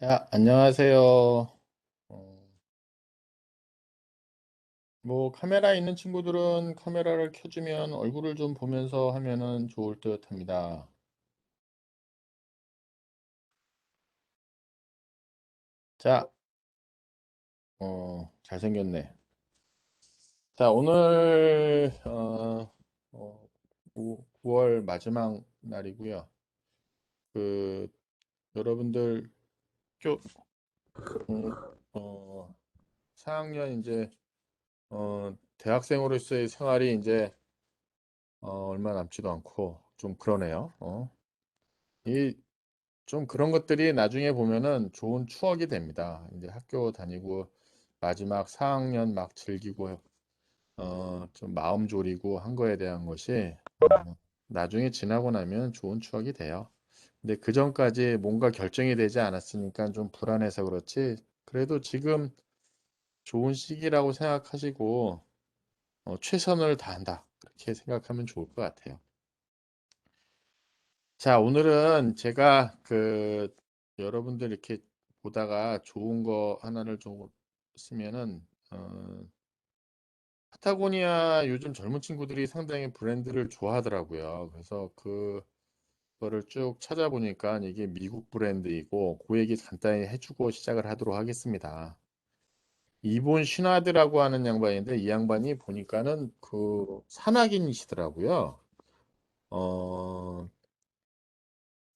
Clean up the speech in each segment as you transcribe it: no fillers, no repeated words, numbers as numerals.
자, 안녕하세요. 어, 뭐 카메라 있는 친구들은 카메라를 켜주면 얼굴을 좀 보면서 하면은 좋을 듯 합니다. 자, 잘생겼네. 자, 오늘 9월 마지막 날이고요. 그 여러분들 교 음, 어, 4학년 이제 대학생으로서의 생활이 이제 얼마 남지도 않고 좀 그러네요. 이 좀 그런 것들이 나중에 보면은 좋은 추억이 됩니다. 이제 학교 다니고 마지막 4학년 막 즐기고 좀 마음 졸이고 한 거에 대한 것이 나중에 지나고 나면 좋은 추억이 돼요. 근데 그 전까지 뭔가 결정이 되지 않았으니까 좀 불안해서 그렇지. 그래도 지금 좋은 시기라고 생각하시고 최선을 다한다. 그렇게 생각하면 좋을 것 같아요. 자, 오늘은 제가 여러분들 이렇게 보다가 좋은 거 하나를 좀 쓰면은 파타고니아 요즘 젊은 친구들이 상당히 브랜드를 좋아하더라고요. 그래서 그거를 쭉 찾아보니까 이게 미국 브랜드이고 그 얘기 간단히 해주고 시작을 하도록 하겠습니다. 이본 슈나드라고 하는 양반인데 이 양반이 보니까는 산악인이시더라고요. 어,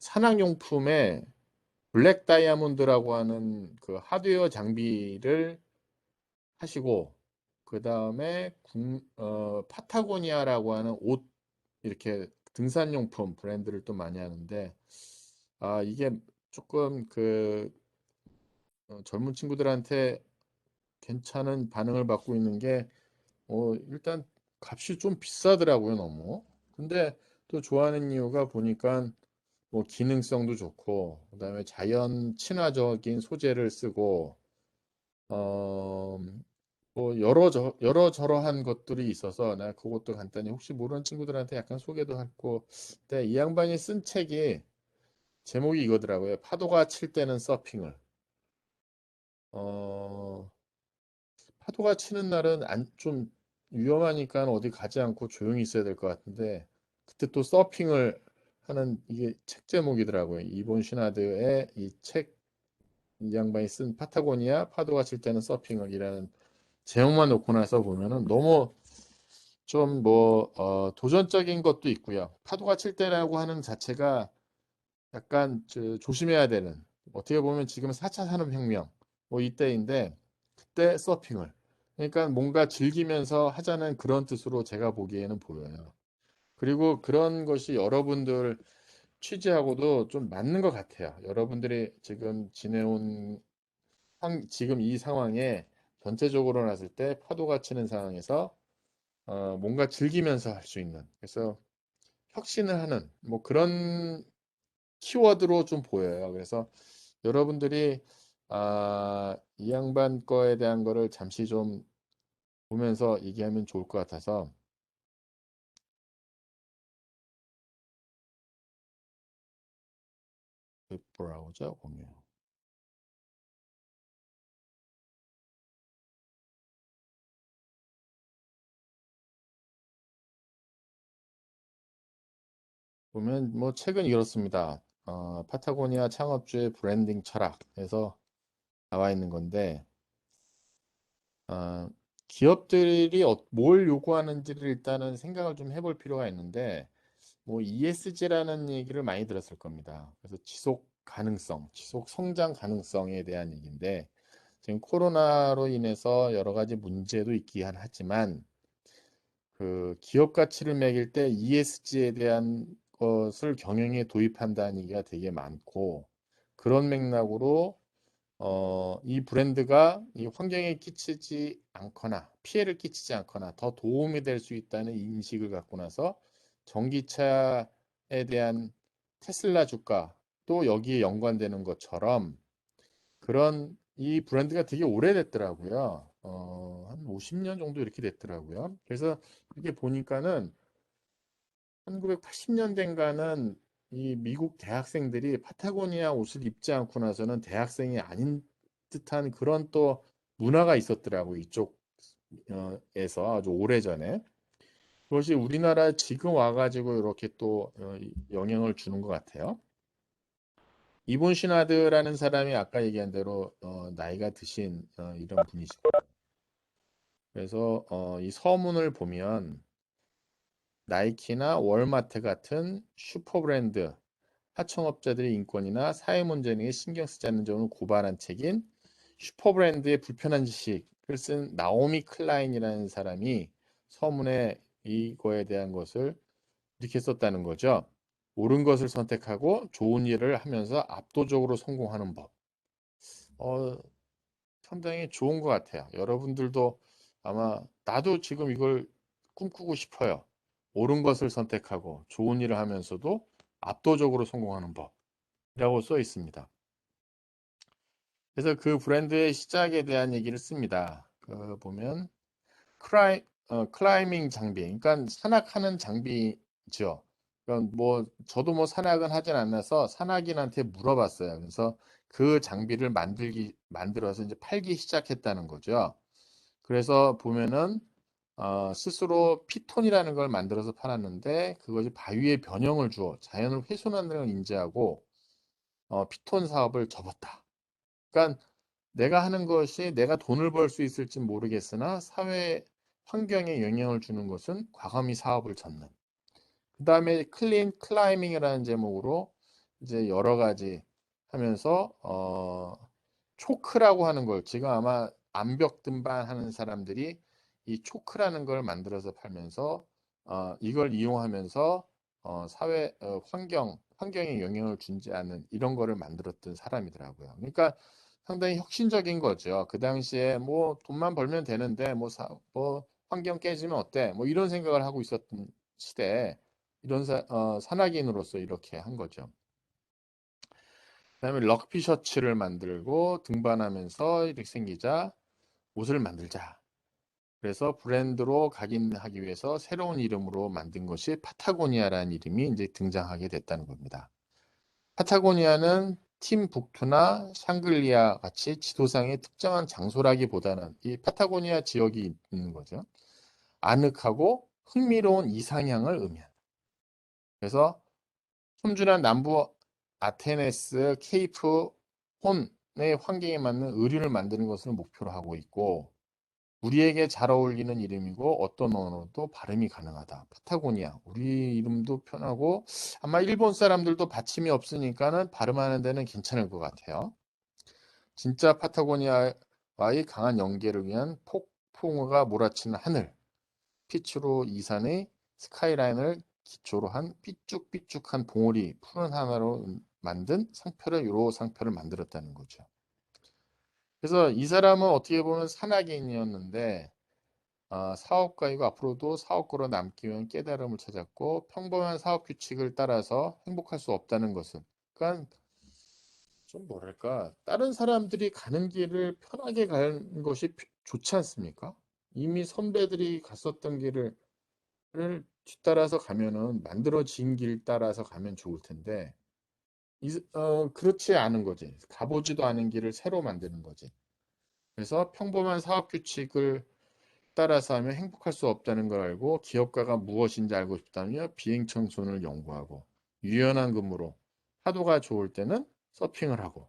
산악용품에 블랙 다이아몬드라고 하는 그 하드웨어 장비를 하시고 그 다음에 파타고니아라고 하는 옷 이렇게 등산용품 브랜드를 또 많이 하는데 이게 조금 젊은 친구들한테 괜찮은 반응을 받고 있는 게 일단 값이 좀 비싸더라고요 너무. 근데 또 좋아하는 이유가 보니까 뭐 기능성도 좋고 그다음에 자연 친화적인 소재를 쓰고 어, 뭐 여러저러한 것들이 있어서 나 그것도 간단히 혹시 모르는 친구들한테 약간 소개도 하고 근데 이 양반이 쓴 책이 제목이 이거더라고요. 파도가 칠 때는 서핑을 어, 파도가 치는 날은 좀 위험하니까 어디 가지 않고 조용히 있어야 될 것 같은데 그때 또 서핑을 하는 이게 책 제목이더라고요. 이본 시나드의 이 양반이 쓴 파타고니아 파도가 칠 때는 서핑을이라는 제목만 놓고 나서 보면은 너무 좀 도전적인 것도 있고요. 파도가 칠 때라고 하는 자체가 약간 조심해야 되는 어떻게 보면 지금 4차 산업혁명 뭐 이때인데 그때 서핑을 그러니까 뭔가 즐기면서 하자는 그런 뜻으로 제가 보기에는 보여요. 그리고 그런 것이 여러분들 취지하고도 좀 맞는 것 같아요. 여러분들이 지금 지내온 지금 이 상황에 전체적으로 놨을 때 파도가 치는 상황에서 뭔가 즐기면서 할 수 있는 그래서 혁신을 하는 뭐 그런 키워드로 좀 보여요. 그래서 여러분들이 이 양반 거에 대한 거를 잠시 좀 보면서 얘기하면 좋을 것 같아서 브라우저 공유 보면 뭐 책은 이렇습니다. 파타고니아 창업주의 브랜딩 철학에서 나와 있는 건데 어, 기업들이 뭘 요구하는지를 일단은 생각을 좀 해볼 필요가 있는데 뭐 ESG라는 얘기를 많이 들었을 겁니다. 그래서 지속 가능성, 지속 성장 가능성에 대한 얘기인데 지금 코로나로 인해서 여러 가지 문제도 있긴 하지만 그 기업 가치를 매길 때 ESG에 대한 것을 경영에 도입한다는 얘기가 되게 많고 그런 맥락으로 이 브랜드가 이 환경에 끼치지 않거나 피해를 끼치지 않거나 더 도움이 될 수 있다는 인식을 갖고 나서 전기차에 대한 테슬라 주가도 여기에 연관되는 것처럼 그런 이 브랜드가 되게 오래됐더라고요. 한 50년 정도 이렇게 됐더라고요. 그래서 이게 보니까는 1980년대인가는 이 미국 대학생들이 파타고니아 옷을 입지 않고 나서는 대학생이 아닌 듯한 그런 또 문화가 있었더라고, 이쪽에서 아주 오래전에. 그것이 우리나라 지금 와가지고 이렇게 또 영향을 주는 것 같아요. 이본 시나드라는 사람이 아까 얘기한 대로 나이가 드신 이런 분이시고, 그래서 이 서문을 보면 나이키나 월마트 같은 슈퍼브랜드 하청업자들의 인권이나 사회 문제 등에 신경 쓰지 않는 점을 고발한 책인 슈퍼브랜드의 불편한 지식을 쓴 나오미 클라인이라는 사람이 서문에 이거에 대한 것을 이렇게 썼다는 거죠. 옳은 것을 선택하고 좋은 일을 하면서 압도적으로 성공하는 법. 어, 상당히 좋은 것 같아요. 여러분들도 아마 나도 지금 이걸 꿈꾸고 싶어요. 옳은 것을 선택하고 좋은 일을 하면서도 압도적으로 성공하는 법이라고 써 있습니다. 그래서 그 브랜드의 시작에 대한 얘기를 씁니다. 그 보면 클라이밍 장비, 그러니까 산악하는 장비죠. 그러니까 뭐 저도 뭐 산악은 하진 않아서 산악인한테 물어봤어요. 그래서 그 장비를 만들어서 이제 팔기 시작했다는 거죠. 그래서 보면은 스스로 피톤이라는 걸 만들어서 팔았는데 그것이 바위에 변형을 주어 자연을 훼손하는 걸 인지하고 피톤 사업을 접었다. 그러니까 내가 하는 것이 내가 돈을 벌 수 있을지 모르겠으나 사회 환경에 영향을 주는 것은 과감히 사업을 접는. 그 다음에 클린 클라이밍이라는 제목으로 이제 여러 가지 하면서 초크라고 하는 걸 지금 아마 암벽 등반하는 사람들이 이 초크라는 걸 만들어서 팔면서 이걸 이용하면서 사회 환경에 영향을 주지 않는 이런 거를 만들었던 사람이더라고요. 그러니까 상당히 혁신적인 거죠. 그 당시에 뭐 돈만 벌면 되는데 뭐 환경 깨지면 어때? 뭐 이런 생각을 하고 있었던 시대에 이런 산악인으로서 이렇게 한 거죠. 그다음에 럭비 셔츠를 만들고 등반하면서 이렇게 생기자 옷을 만들자. 그래서 브랜드로 각인하기 위해서 새로운 이름으로 만든 것이 파타고니아라는 이름이 이제 등장하게 됐다는 겁니다. 파타고니아는 팀북투나 샹글리아 같이 지도상의 특정한 장소라기보다는 이 파타고니아 지역이 있는 거죠. 아늑하고 흥미로운 이상향을 의미합니다. 그래서 험준한 남부 아테네스 케이프 혼의 환경에 맞는 의류를 만드는 것을 목표로 하고 있고 우리에게 잘 어울리는 이름이고 어떤 언어도 발음이 가능하다. 파타고니아. 우리 이름도 편하고 아마 일본 사람들도 받침이 없으니까는 발음하는 데는 괜찮을 것 같아요. 진짜 파타고니아와의 강한 연계를 위한 폭풍우가 몰아치는 하늘, 피츠로 이산의 스카이라인을 기초로 한 삐쭉삐쭉한 봉우리 푸른 하나로 만든 유로 상표를 만들었다는 거죠. 그래서 이 사람은 어떻게 보면 산악인이었는데 사업가이고 앞으로도 사업가로 남기 위한 깨달음을 찾았고 평범한 사업 규칙을 따라서 행복할 수 없다는 것은 그러니까 좀 뭐랄까 다른 사람들이 가는 길을 편하게 가는 것이 좋지 않습니까? 이미 선배들이 갔었던 길을 뒤따라서 가면은 만들어진 길 따라서 가면 좋을 텐데 그렇지 않은 거지. 가보지도 않은 길을 새로 만드는 거지. 그래서 평범한 사업 규칙을 따라서 하면 행복할 수 없다는 걸 알고 기업가가 무엇인지 알고 싶다면 비행청소년을 연구하고 유연한 근무로 파도가 좋을 때는 서핑을 하고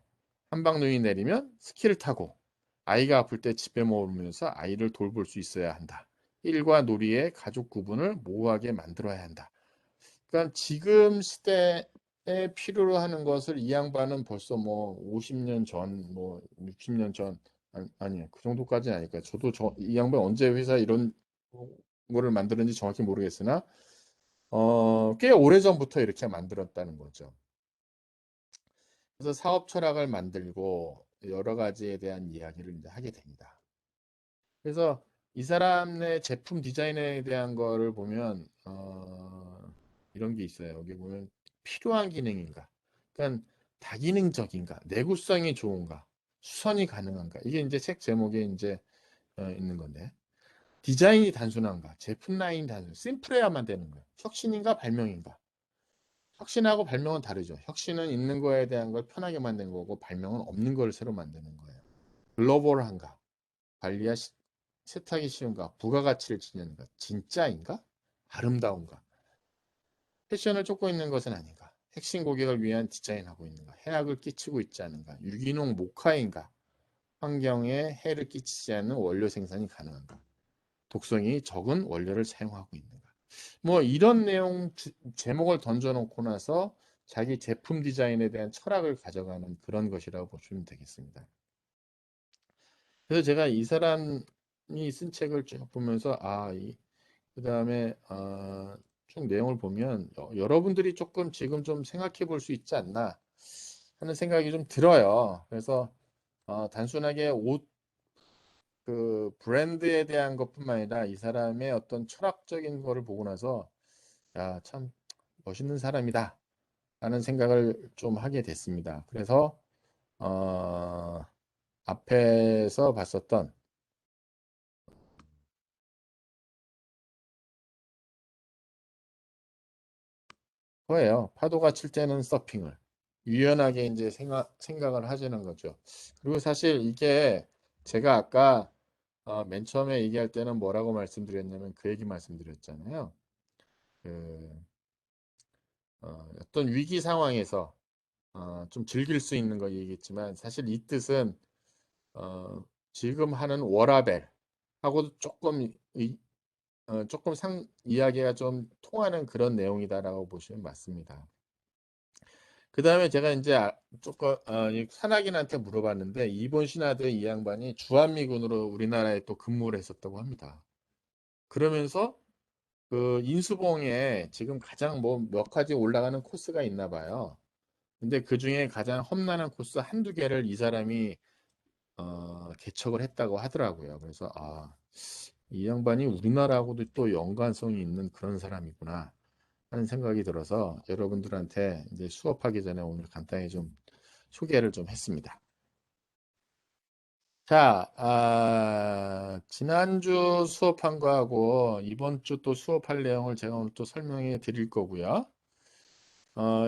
한방 눈이 내리면 스키를 타고 아이가 아플 때 집에 머무르면서 아이를 돌볼 수 있어야 한다. 일과 놀이의 가족 구분을 모호하게 만들어야 한다. 그러니까 지금 시대에 필요로 하는 것을 이 양반은 벌써 뭐 50년 전, 뭐 60년 전, 아니요. 그 정도까지는 아닐까요. 저도 이 양반 언제 회사 이런 거를 만들었는지 정확히 모르겠으나, 꽤 오래전부터 이렇게 만들었다는 거죠. 그래서 사업 철학을 만들고 여러 가지에 대한 이야기를 이제 하게 됩니다. 그래서 이 사람의 제품 디자인에 대한 거를 보면 이런 게 있어요. 여기 보면 필요한 기능인가? 그러니까 다기능적인가? 내구성이 좋은가? 수선이 가능한가? 이게 이제 책 제목에 이제 있는 건데 디자인이 단순한가? 제품 라인 단순, 심플해야만 되는 거예요. 혁신인가 발명인가? 혁신하고 발명은 다르죠. 혁신은 있는 거에 대한 걸 편하게 만드는 거고 발명은 없는 걸 새로 만드는 거예요. 글로벌한가, 관리하 세탁이 쉬운가, 부가가치를 지니는가, 진짜인가, 아름다운가, 패션을 쫓고 있는 것은 아닌가, 핵심 고객을 위한 디자인하고 있는가, 해악을 끼치고 있지 않은가, 유기농 모카인가, 환경에 해를 끼치지 않는 원료 생산이 가능한가, 독성이 적은 원료를 사용하고 있는가. 뭐 이런 내용 제목을 던져놓고 나서 자기 제품 디자인에 대한 철학을 가져가는 그런 것이라고 보시면 되겠습니다. 그래서 제가 이 사람이 쓴 책을 쭉 보면서 그다음에 쭉 내용을 보면 여러분들이 조금 지금 좀 생각해 볼 수 있지 않나 하는 생각이 좀 들어요. 그래서 단순하게 옷 그 브랜드에 대한 것뿐만 아니라 이 사람의 어떤 철학적인 거를 보고 나서 야, 참 멋있는 사람이다 라는 생각을 좀 하게 됐습니다. 그래서 앞에서 봤었던 거예요. 파도가 칠 때는 서핑을 유연하게 이제 생각을 하자는 거죠. 그리고 사실 이게 제가 아까 맨 처음에 얘기할 때는 뭐라고 말씀드렸냐면 그 얘기 말씀드렸잖아요. 그 어떤 위기 상황에서 좀 즐길 수 있는 거 얘기했지만 사실 이 뜻은 지금 하는 워라밸하고도 조금 이야기가 좀 통하는 그런 내용이다라고 보시면 맞습니다. 그 다음에 제가 이제 조금 이 산악인한테 물어봤는데 이본 신하드 이 양반이 주한미군으로 우리나라에 또 근무를 했었다고 합니다. 그러면서 그 인수봉에 지금 가장 뭐 몇 가지 올라가는 코스가 있나 봐요. 근데 그 중에 가장 험난한 코스 한두 개를 이 사람이 개척을 했다고 하더라고요. 그래서 이 양반이 우리나라하고도 또 연관성이 있는 그런 사람이구나 하는 생각이 들어서 여러분들한테 이제 수업하기 전에 오늘 간단히 좀 소개를 좀 했습니다. 자, 지난주 수업한 거하고 이번 주 또 수업할 내용을 제가 오늘 또 설명해 드릴 거고요.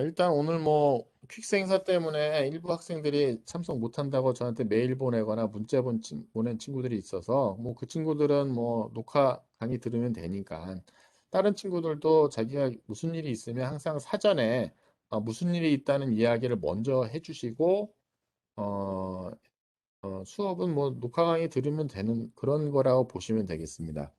일단 오늘 뭐 퀵스 행사 때문에 일부 학생들이 참석 못한다고 저한테 메일 보내거나 문자 보낸 친구들이 있어서 뭐 그 친구들은 뭐 녹화 강의 들으면 되니까 다른 친구들도 자기가 무슨 일이 있으면 항상 사전에 무슨 일이 있다는 이야기를 먼저 해주시고 어, 수업은 뭐 녹화 강의 들으면 되는 그런 거라고 보시면 되겠습니다.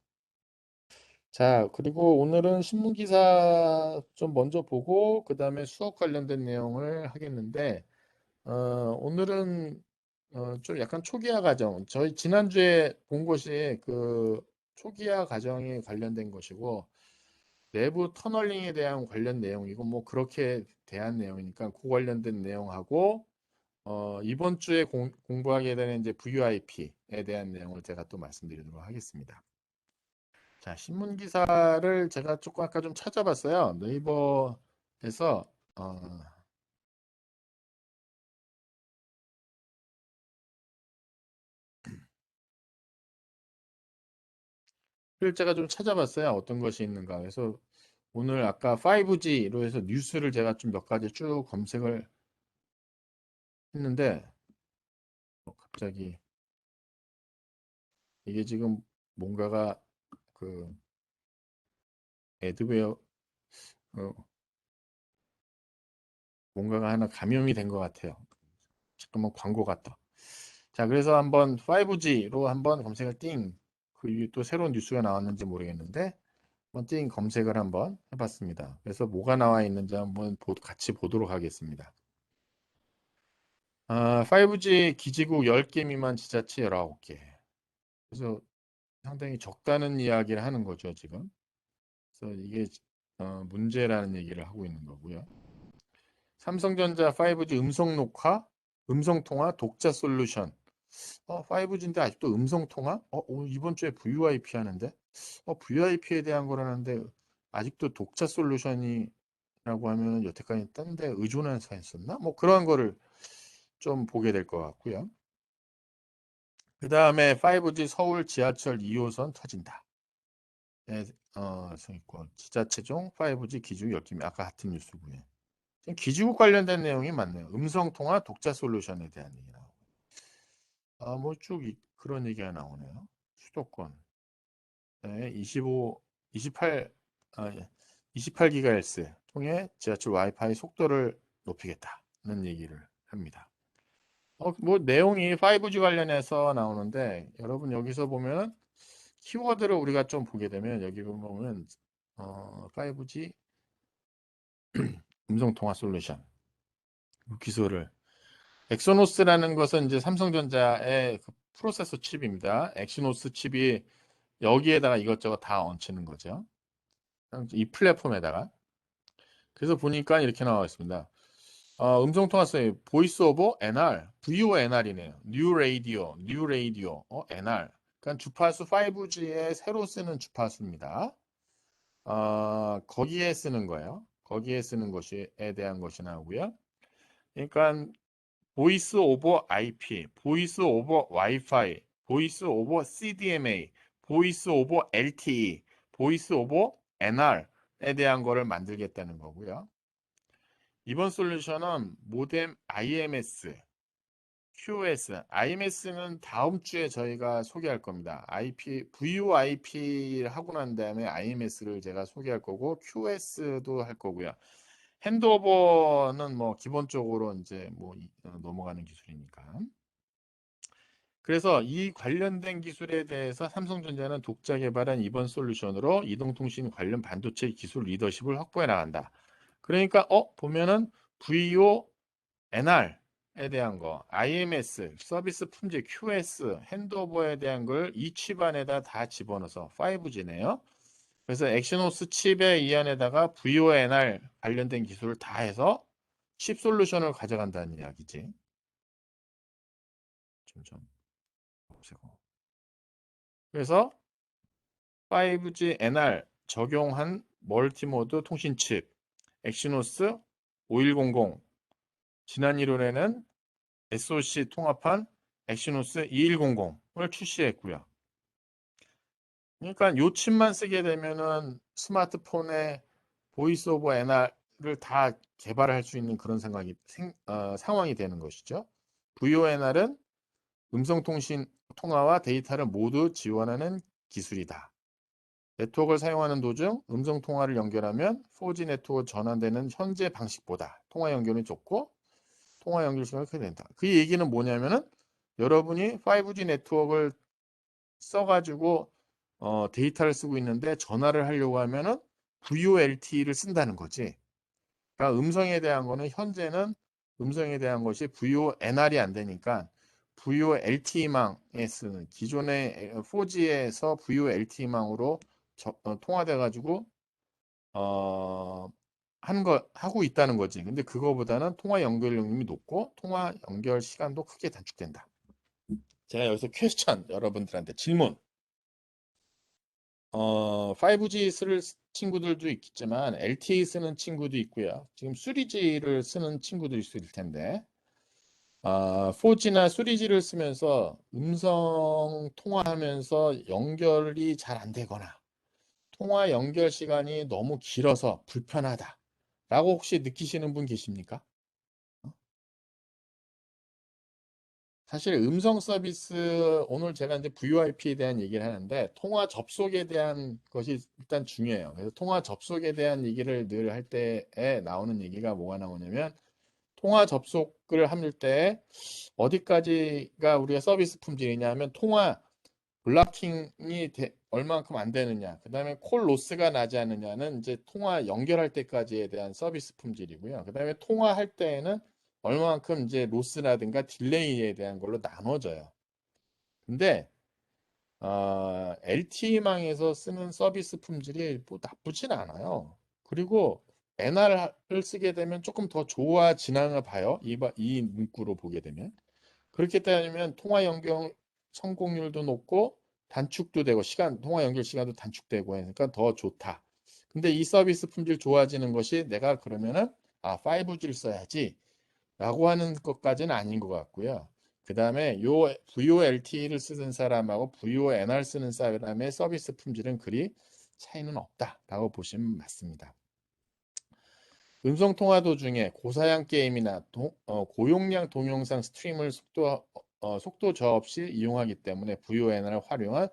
자, 그리고 오늘은 신문 기사 좀 먼저 보고 그다음에 수업 관련된 내용을 하겠는데 오늘은 좀 약간 초기화 과정. 저희 지난주에 본 것이 그 초기화 과정이 관련된 것이고 내부 터널링에 대한 관련 내용이고 뭐 그렇게 대한 내용이니까 그 관련된 내용하고 이번 주에 공부하게 되는 이제 VUIP에 대한 내용을 제가 또 말씀드리도록 하겠습니다. 자, 신문 기사를 제가 조금 아까 좀 찾아봤어요. 네이버에서 제가 좀 찾아봤어요. 어떤 것이 있는가. 그래서 오늘 아까 5G로 해서 뉴스를 제가 좀 몇 가지 쭉 검색을 했는데 갑자기 이게 지금 뭔가가 그 애드웨어 어, 뭔가가 하나 감염이 된 것 같아요. 잠깐만 광고 같다. 자, 그래서 한번 5G로 한번 검색을 그 위에 또 새로운 뉴스가 나왔는지 모르겠는데 한번 검색을 한번 해봤습니다. 그래서 뭐가 나와 있는지 한번 같이 보도록 하겠습니다. 5G 기지국 10개 미만 지자체 19개. 그래서 상당히 적다는 이야기를 하는 거죠, 지금. 그래서 이게 문제라는 얘기를 하고 있는 거고요. 삼성전자 5G 음성 녹화, 음성 통화 독자 솔루션. 5G인데 아직도 음성 통화? 오늘 이번 주에 VoIP 하는데? VoIP에 대한 거라는데 아직도 독자 솔루션이라고 하면 여태까지 딴 데 의존해서 했었나? 뭐 그런 거를 좀 보게 될 것 같고요. 그 다음에 5G 서울 지하철 2호선 터진다. 네, 있고 지자체 중 5G 기준 10개 아까 같은 뉴스고요. 기지국 관련된 내용이 많네요. 음성통화 독자 솔루션에 대한 얘기 나오고. 뭐 쭉 그런 얘기가 나오네요. 수도권. 네, 28, 28GHz 통해 지하철 와이파이 속도를 높이겠다는 얘기를 합니다. 뭐 내용이 5G 관련해서 나오는데 여러분 여기서 보면 키워드를 우리가 좀 보게 되면 여기 보면 5G 음성통화 솔루션 기술을 엑소노스라는 것은 이제 삼성전자의 그 프로세서 칩입니다. 엑시노스 칩이 여기에다가 이것저것 다 얹히는 거죠. 이 플랫폼에다가. 그래서 보니까 이렇게 나와 있습니다. 음성통화소의 보이스 오버 NR, VONR이네요. 뉴 라디오, NR. 그러니까 주파수 5G에 새로 쓰는 주파수입니다. 거기에 쓰는 거예요. 거기에 쓰는 것에 대한 것이 나오고요. 그러니까 보이스 오버 IP, 보이스 오버 와이파이, 보이스 오버 CDMA, 보이스 오버 LTE, 보이스 오버 NR에 대한 거를 만들겠다는 거고요. 이번 솔루션은 모뎀 IMS, QoS, IMS는 다음 주에 저희가 소개할 겁니다. VoIP 하고 난 다음에 IMS를 제가 소개할 거고 QoS도 할 거고요. 핸드오버는 뭐 기본적으로 이제 뭐 넘어가는 기술이니까. 그래서 이 관련된 기술에 대해서 삼성전자는 독자 개발한 이번 솔루션으로 이동통신 관련 반도체 기술 리더십을 확보해 나간다. 그러니까 보면은 VO, NR에 대한 거, IMS, 서비스 품질, QS, 핸드오버에 대한 걸 이 칩 안에다 다 집어넣어서 5G네요. 그래서 엑시노스 칩의 이 안에다가 VONR 관련된 기술을 다 해서 칩 솔루션을 가져간다는 이야기지. 좀 없애고. 그래서 5G NR 적용한 멀티모드 통신 칩 엑시노스 5100 지난 1월에는 SoC 통합한 엑시노스 2100을 출시했고요. 그러니까 이 칩만 쓰게 되면은 스마트폰에 보이스 오버 NR을 다 개발할 수 있는 그런 상황이 되는 것이죠. VoNR은 음성통신 통화와 데이터를 모두 지원하는 기술이다. 네트워크를 사용하는 도중 음성 통화를 연결하면 4G 네트워크 전환되는 현재 방식보다 통화 연결이 좋고 통화 연결 시간이 크게 된다. 그 얘기는 뭐냐면은 여러분이 5G 네트워크를 써가지고 데이터를 쓰고 있는데 전화를 하려고 하면은 VoLTE를 쓴다는 거지. 그러니까 음성에 대한 거는 현재는 음성에 대한 것이 VoNR이 안 되니까 VoLTE망에 쓰는 기존의 4G에서 VoLTE망으로 통화돼 가지고 하고 있다는 거지. 근데 그거보다는 통화 연결용량이 높고 통화 연결 시간도 크게 단축된다. 제가 여기서 퀘스천 여러분들한테 질문. 5G 쓸 친구들도 있겠지만 LTE 쓰는 친구도 있고요. 지금 3G를 쓰는 친구도 있을 텐데 4G나 3G를 쓰면서 음성 통화하면서 연결이 잘 안 되거나 통화 연결 시간이 너무 길어서 불편하다 라고 혹시 느끼시는 분 계십니까? 사실 음성 서비스 오늘 제가 이제 VoIP에 대한 얘기를 하는데 통화 접속에 대한 것이 일단 중요해요. 그래서 통화 접속에 대한 얘기를 늘 할 때에 나오는 얘기가 뭐가 나오냐면 통화 접속을 할 때 어디까지가 우리가 서비스 품질이냐 하면 통화 블락킹이 얼마만큼 안 되느냐, 그 다음에 콜 로스가 나지 않느냐는 이제 통화 연결할 때까지에 대한 서비스 품질이고요. 그 다음에 통화할 때에는 얼마만큼 이제 로스라든가 딜레이에 대한 걸로 나눠져요. 근데 LTE망에서 쓰는 서비스 품질이 뭐 나쁘진 않아요. 그리고 NR을 쓰게 되면 조금 더 좋아지나 봐요. 이 문구로 보게 되면. 그렇기 때문에 통화 연결 성공률도 높고 단축도 되고 통화 연결 시간도 단축되고 하니까 더 좋다. 근데 이 서비스 품질 좋아지는 것이 내가 그러면은 5G를 써야지 라고 하는 것까지는 아닌 것 같고요. 그 다음에 요 VoLTE를 쓰는 사람하고 VoNR 쓰는 사람의 서비스 품질은 그리 차이는 없다라고 보시면 맞습니다. 음성 통화 도중에 고사양 게임이나 고용량 동영상 스트림을 속도 저하 없이 이용하기 때문에 VoNR을 활용한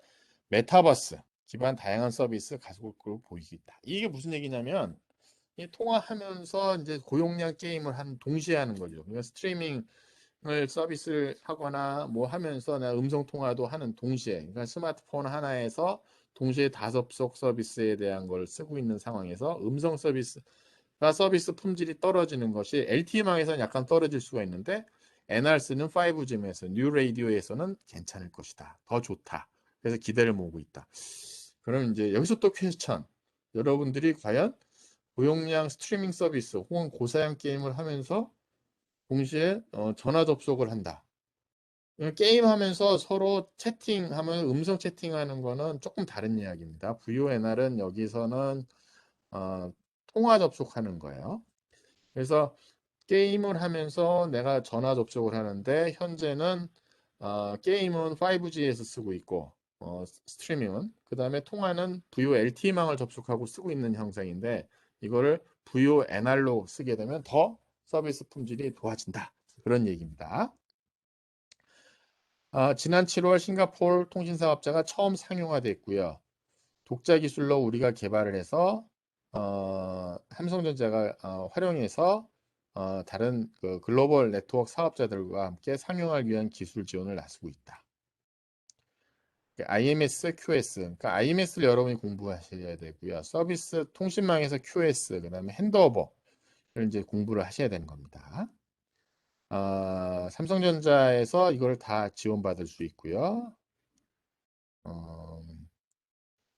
메타버스 기반 다양한 서비스 가속으로 보이고 있다. 이게 무슨 얘기냐면 이 통화하면서 이제 고용량 게임을 동시에 하는 거죠. 그러니까 스트리밍을 서비스를 하거나 뭐 하면서 나 음성 통화도 하는 동시에, 그러니까 스마트폰 하나에서 동시에 5석 서비스에 대한 걸 쓰고 있는 상황에서 음성 서비스 품질이 떨어지는 것이 LTE망에서는 약간 떨어질 수가 있는데 NRC는 5G에서 뉴 라디오에서는 괜찮을 것이다. 더 좋다. 그래서 기대를 모으고 있다. 그럼 이제 여기서 또 퀘스천. 여러분들이 과연 고용량 스트리밍 서비스 혹은 고사양 게임을 하면서 동시에 전화 접속을 한다. 게임하면서 서로 채팅하면 음성 채팅하는 거는 조금 다른 이야기입니다. VoNR은 여기서는 통화 접속하는 거예요. 그래서 게임을 하면서 내가 전화 접속을 하는데 현재는 게임은 5G에서 쓰고 있고 스트리밍은 그 다음에 통화는 VoLTE망을 접속하고 쓰고 있는 형상인데 이거를 VoNR로 쓰게 되면 더 서비스 품질이 좋아진다. 그런 얘기입니다. 지난 7월 싱가포르 통신사업자가 처음 상용화됐고요. 독자 기술로 우리가 개발을 해서 삼성전자가 활용해서 다른 그 글로벌 네트워크 사업자들과 함께 상용하기 위한 기술 지원을 나서고 있다. IMS, QS, 그러니까 IMS를 여러분이 공부하셔야 되고요. 서비스 통신망에서 QS, 그다음에 핸드오버를 이제 공부를 하셔야 되는 겁니다. 삼성전자에서 이걸 다 지원받을 수 있고요.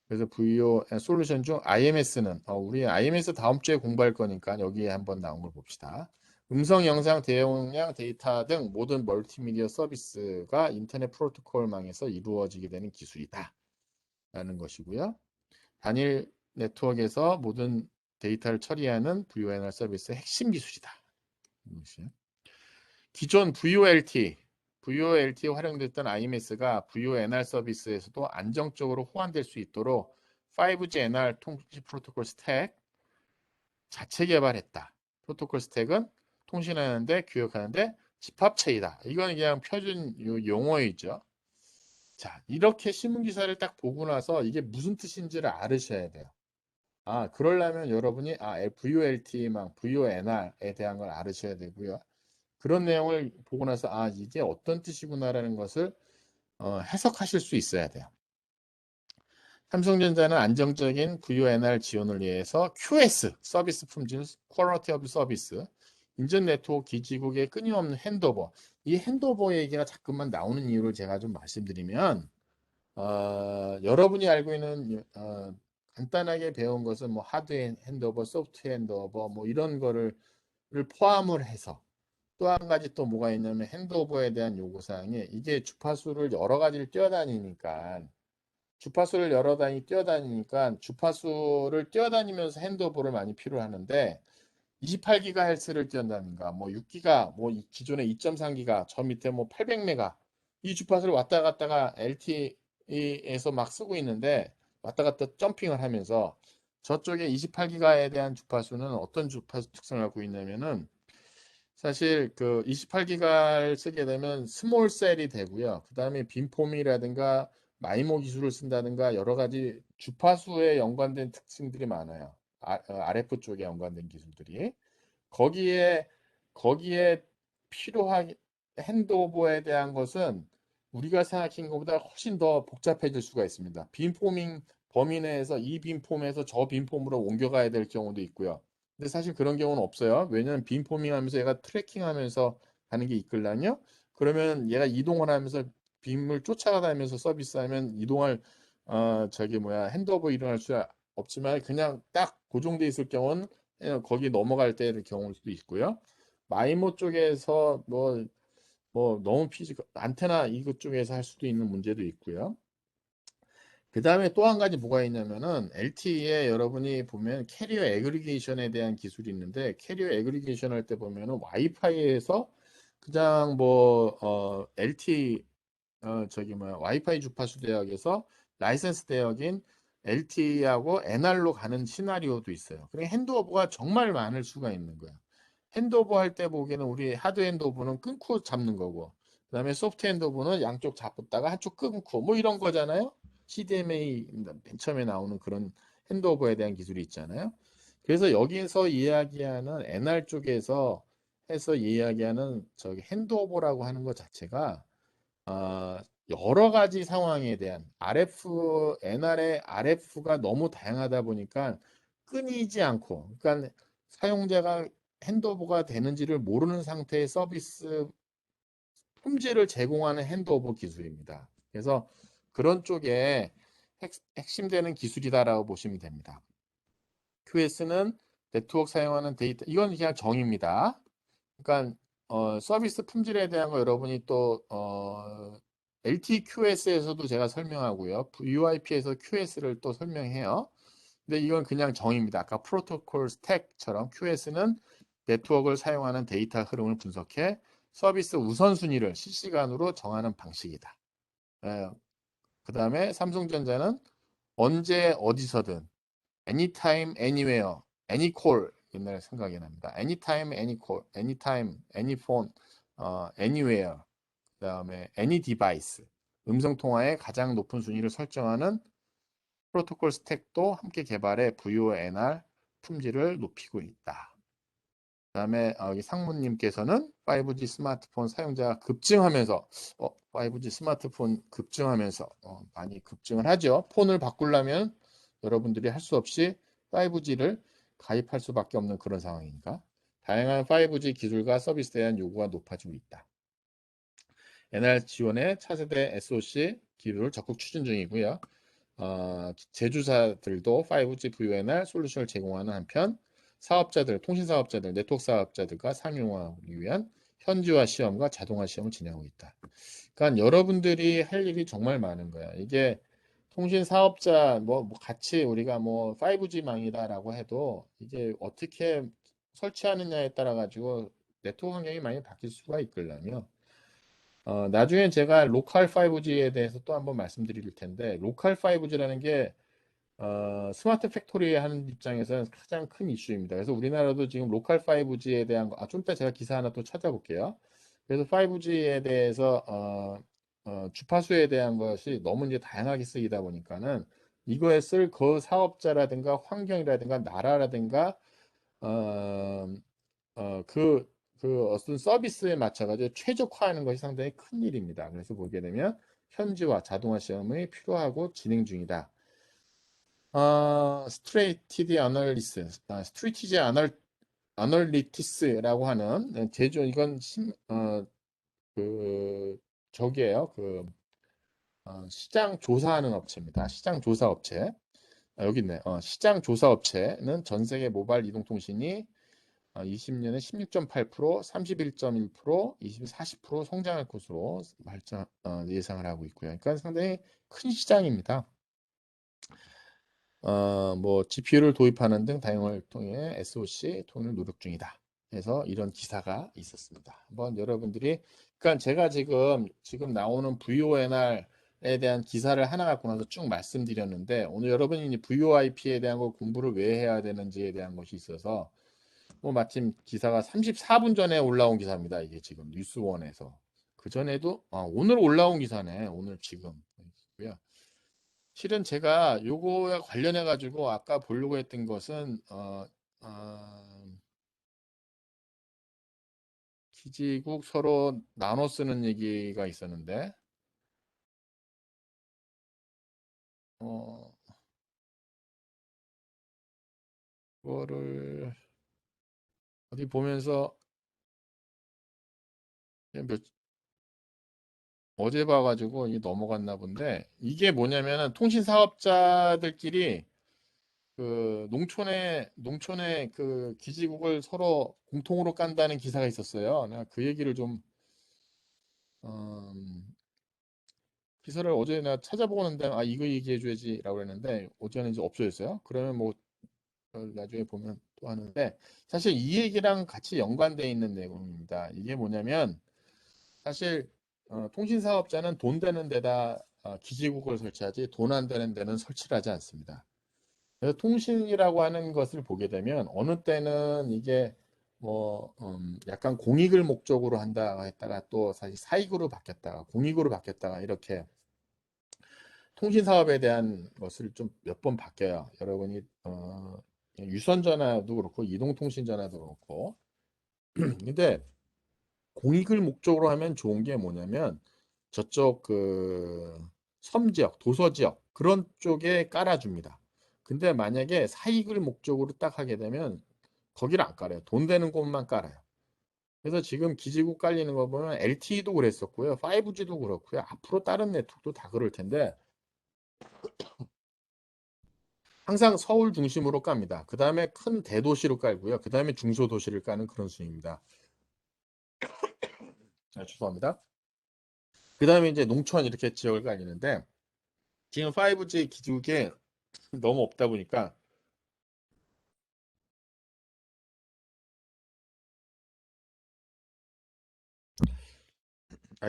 그래서 VO 솔루션 중 IMS는 우리 IMS 다음 주에 공부할 거니까 여기에 한번 나온 걸 봅시다. 음성, 영상, 대용량 데이터 등 모든 멀티미디어 서비스가 인터넷 프로토콜망에서 이루어지게 되는 기술이다. 라는 것이고요. 단일 네트워크에서 모든 데이터를 처리하는 VoNR 서비스의 핵심 기술이다. 기존 VoLT에 활용됐던 IMS가 VoNR 서비스에서도 안정적으로 호환될 수 있도록 5G NR 통신 프로토콜 스택 자체 개발했다. 프로토콜 스택은 통신하는데 교역하는데 집합체이다. 이건 그냥 표준 용어이죠. 자, 이렇게 신문기사를 딱 보고 나서 이게 무슨 뜻인지를 알으셔야 돼요. 그러려면 여러분이 VoLT망, VoNR에 대한 걸 알으셔야 되고요. 그런 내용을 보고 나서 이게 어떤 뜻이구나라는 것을 해석하실 수 있어야 돼요. 삼성전자는 안정적인 VoNR 지원을 위해서 QS, 서비스 품질, 퀄리티 오브 서비스, 인전 네트워크 기지국의 끊임없는 핸드오버, 이 핸드오버 얘기가 자꾸만 나오는 이유를 제가 좀 말씀드리면 여러분이 알고 있는 간단하게 배운 것은 뭐 하드웨어 핸드오버, 소프트웨어 핸드오버 뭐 이런 거를 포함을 해서 또 한 가지 또 뭐가 있냐면 핸드오버에 대한 요구사항이 이게 주파수를 여러 가지를 뛰어다니니까 주파수를 뛰어다니면서 핸드오버를 많이 필요하는데 28GHz를 뛰어다니까 뭐 6기가 뭐 기존의 2.3기가 저 밑에 뭐 800메가 이 주파수를 왔다 갔다가 LTE에서 막 쓰고 있는데 왔다 갔다 점핑을 하면서 저쪽에 28기가에 대한 주파수는 어떤 주파수 특성을 갖고 있냐면은 사실 그 28기가를 쓰게 되면 스몰 셀이 되고요. 그 다음에 빔폼이라든가 마이모 기술을 쓴다든가 여러 가지 주파수에 연관된 특징들이 많아요. RF 쪽에 연관된 기술들이. 거기에 필요한 핸드오버에 대한 것은 우리가 생각한 것보다 훨씬 더 복잡해질 수가 있습니다. 빔포밍 범위 내에서 이 빔폼에서 저 빔폼으로 옮겨가야 될 경우도 있고요. 근데 사실 그런 경우는 없어요. 왜냐하면 빔포밍 하면서 얘가 트래킹하면서 가는 게 있거든요. 그러면 얘가 이동을 하면서 빔을 쫓아다니면서 서비스하면 이동할 핸드오버 일어날 수 없지만 그냥 딱 고정돼 있을 경우는 거기 넘어갈 때의 경우일 수도 있고요. 마이모 쪽에서 너무 안테나 이것 쪽에서 할 수도 있는 문제도 있고요. 그 다음에 또 한 가지 뭐가 있냐면은 LTE에 여러분이 보면 캐리어 애그리게이션에 대한 기술이 있는데 캐리어 애그리게이션 할 때 보면은 와이파이에서 그냥 LTE 와이파이 주파수 대역에서 라이센스 대역인 LTE하고 NR로 가는 시나리오도 있어요. 그러니까 핸드오버가 정말 많을 수가 있는 거야. 핸드오버 할 때 보기에는 우리 하드 핸드오버는 끊고 잡는 거고, 그다음에 소프트 핸드오버는 양쪽 잡다가 한쪽 끊고 뭐 이런 거잖아요. CDMA 맨 처음에 나오는 그런 핸드오버에 대한 기술이 있잖아요. 그래서 여기에서 이야기하는 NR 쪽에서 해서 이야기하는 저기 핸드오버라고 하는 것 자체가 아, 여러 가지 상황에 대한 NR의 RF가 너무 다양하다 보니까 끊이지 않고, 그러니까 사용자가 핸드오버가 되는지를 모르는 상태의 서비스 품질을 제공하는 핸드오버 기술입니다. 그래서 그런 쪽에 핵심되는 기술이다라고 보시면 됩니다. QS는 네트워크 사용하는 데이터, 이건 그냥 정의입니다. 그러니까 서비스 품질에 대한 거 여러분이 또 LTQS에서도 제가 설명하고요. VoIP에서 QS를 또 설명해요. 근데 이건 그냥 정의입니다. 아까 프로토콜 스택처럼 QS는 네트워크를 사용하는 데이터 흐름을 분석해 서비스 우선순위를 실시간으로 정하는 방식이다. 그 다음에 삼성전자는 언제 어디서든 anytime, anywhere, any call 옛날에 생각이 납니다. anytime, any call, anytime, any phone, anywhere, 그다음에 any device, 음성 통화의 가장 높은 순위를 설정하는 프로토콜 스택도 함께 개발해 VoNR 품질을 높이고 있다. 그다음에 여기 상무님께서는 5G 스마트폰 사용자가 급증하면서 5G 스마트폰 급증하면서 많이 급증을 하죠. 폰을 바꾸려면 여러분들이 할 수 없이 5G를 가입할 수밖에 없는 그런 상황이니까 다양한 5G 기술과 서비스에 대한 요구가 높아지고 있다. NR 지원의 차세대 SoC 기술을 적극 추진 중이고요. 제조사들도 5G VoNR 솔루션을 제공하는 한편 사업자들, 통신사업자들, 네트워크 사업자들과 상용화하기 위한 현지화 시험과 자동화 시험을 진행하고 있다. 그러니까 여러분들이 할 일이 정말 많은 거야. 이게 통신 사업자 뭐 같이 우리가 뭐 5G 망이다라고 해도 이게 어떻게 설치하느냐에 따라 가지고 네트워크 환경이 많이 바뀔 수가 있거든요. 나중에 제가 로컬 5G에 대해서 또 한번 말씀드릴 텐데 로컬 5G라는 게 스마트 팩토리 하는 입장에서는 가장 큰 이슈입니다. 그래서 우리나라도 지금 로컬 5G에 대한 거, 좀 이따 제가 기사 하나 또 찾아볼게요. 그래서 5G에 대해서 주파수에 대한 것이 너무 이제 다양하게 쓰이다 보니까는 이거에 쓸 그 사업자라든가 환경이라든가 나라라든가 어, 어떤 서비스에 맞춰가지고 최적화하는 것이 상당히 큰 일입니다. 그래서 보게 되면 현지화, 자동화 시험이 필요하고 진행 중이다. 스트레이티디 아널리스, 스트레이티지 아널리티스라고 하는 제조 이건 그 저기에요. 시장 조사하는 업체입니다. 시장 조사 업체. 여기 있네. 시장 조사 업체는 전 세계 모바일 이동통신이 20년에 16.8%, 31.1%, 40% 성장할 것으로 예상을 하고 있고요. 그러니까 상당히 큰 시장입니다. 뭐 GPU를 도입하는 등 다양을 통해 SoC 통일을 노력 중이다. 그래서 이런 기사가 있었습니다. 한번 여러분들이 그러니까 제가 지금 나오는 VoNR에 대한 기사를 하나 갖고 나서 쭉 말씀드렸는데 오늘 여러분이 VoIP에 대한 걸 공부를 왜 해야 되는지에 대한 것이 있어서 뭐 마침 기사가 34분 전에 올라온 기사입니다. 이게 지금 뉴스원에서 그 전에도 오늘 올라온 기사네. 오늘 지금 고요. 실은 제가 요거에 관련해 가지고 아까 보려고 했던 것은 기지국 서로 나눠 쓰는 얘기가 있었는데 어, 그거를 어디 보면서 그냥 어제 봐가지고 이게 넘어갔나 본데 이게 뭐냐면은 통신 사업자들끼리 그 농촌에 그 기지국을 서로 공통으로 깐다는 기사가 있었어요. 내가 그 얘기를 좀 음, 기사를 어제 내가 찾아보는데 이거 얘기해줘야지라고 했는데 어제는 이제 없어졌어요. 그러면 뭐 나중에 보면 또 하는데 사실 이 얘기랑 같이 연관되어 있는 내용입니다. 이게 뭐냐면 사실 통신 사업자는 돈 되는 데다 기지국을 설치하지 돈 안 되는 데는 설치를 하지 않습니다. 그래서 통신이라고 하는 것을 보게 되면 어느 때는 이게 뭐 약간 공익을 목적으로 한다 했다가 또 사실 사익으로 바뀌었다가 공익으로 바뀌었다가 이렇게 통신 사업에 대한 것을 좀 몇 번 바뀌어요. 여러분이 유선 전화도 그렇고 이동 통신 전화도 그렇고 근데 공익을 목적으로 하면 좋은 게 뭐냐면 저쪽 그 섬 지역, 도서 지역 그런 쪽에 깔아줍니다. 근데 만약에 사익을 목적으로 딱 하게 되면 거기를 안 깔아요. 돈 되는 곳만 깔아요. 그래서 지금 기지국 깔리는 거 보면 LTE도 그랬었고요. 5G도 그렇고요. 앞으로 다른 네트워크도 다 그럴 텐데 항상 서울 중심으로 깝니다. 그 다음에 큰 대도시로 깔고요. 그 다음에 중소도시를 까는 그런 순입니다. 죄송합니다. 그 다음에 이제 농촌 이렇게 지역을 깔리는데 지금 5G 기지국에 너무 없다 보니까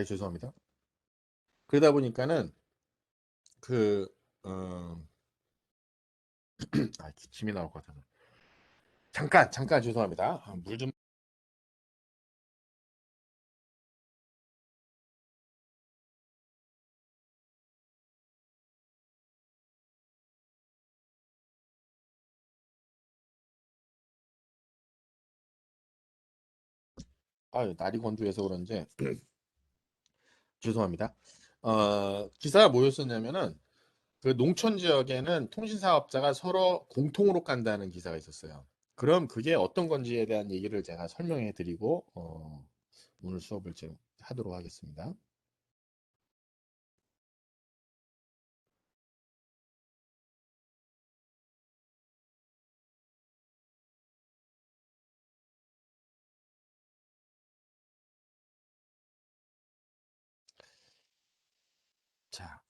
죄송합니다. 그러다 보니까는 그 어, 기침이 나올 것 같아서 잠깐 죄송합니다. 물 좀. 날이 건조해서 그런지 죄송합니다. 기사가 뭐였었냐면은 그 농촌 지역에는 통신 사업자가 서로 공통으로 깐다는 기사가 있었어요. 그럼 그게 어떤 건지에 대한 얘기를 제가 설명해 드리고 오늘 수업을 지금 하도록 하겠습니다. 자,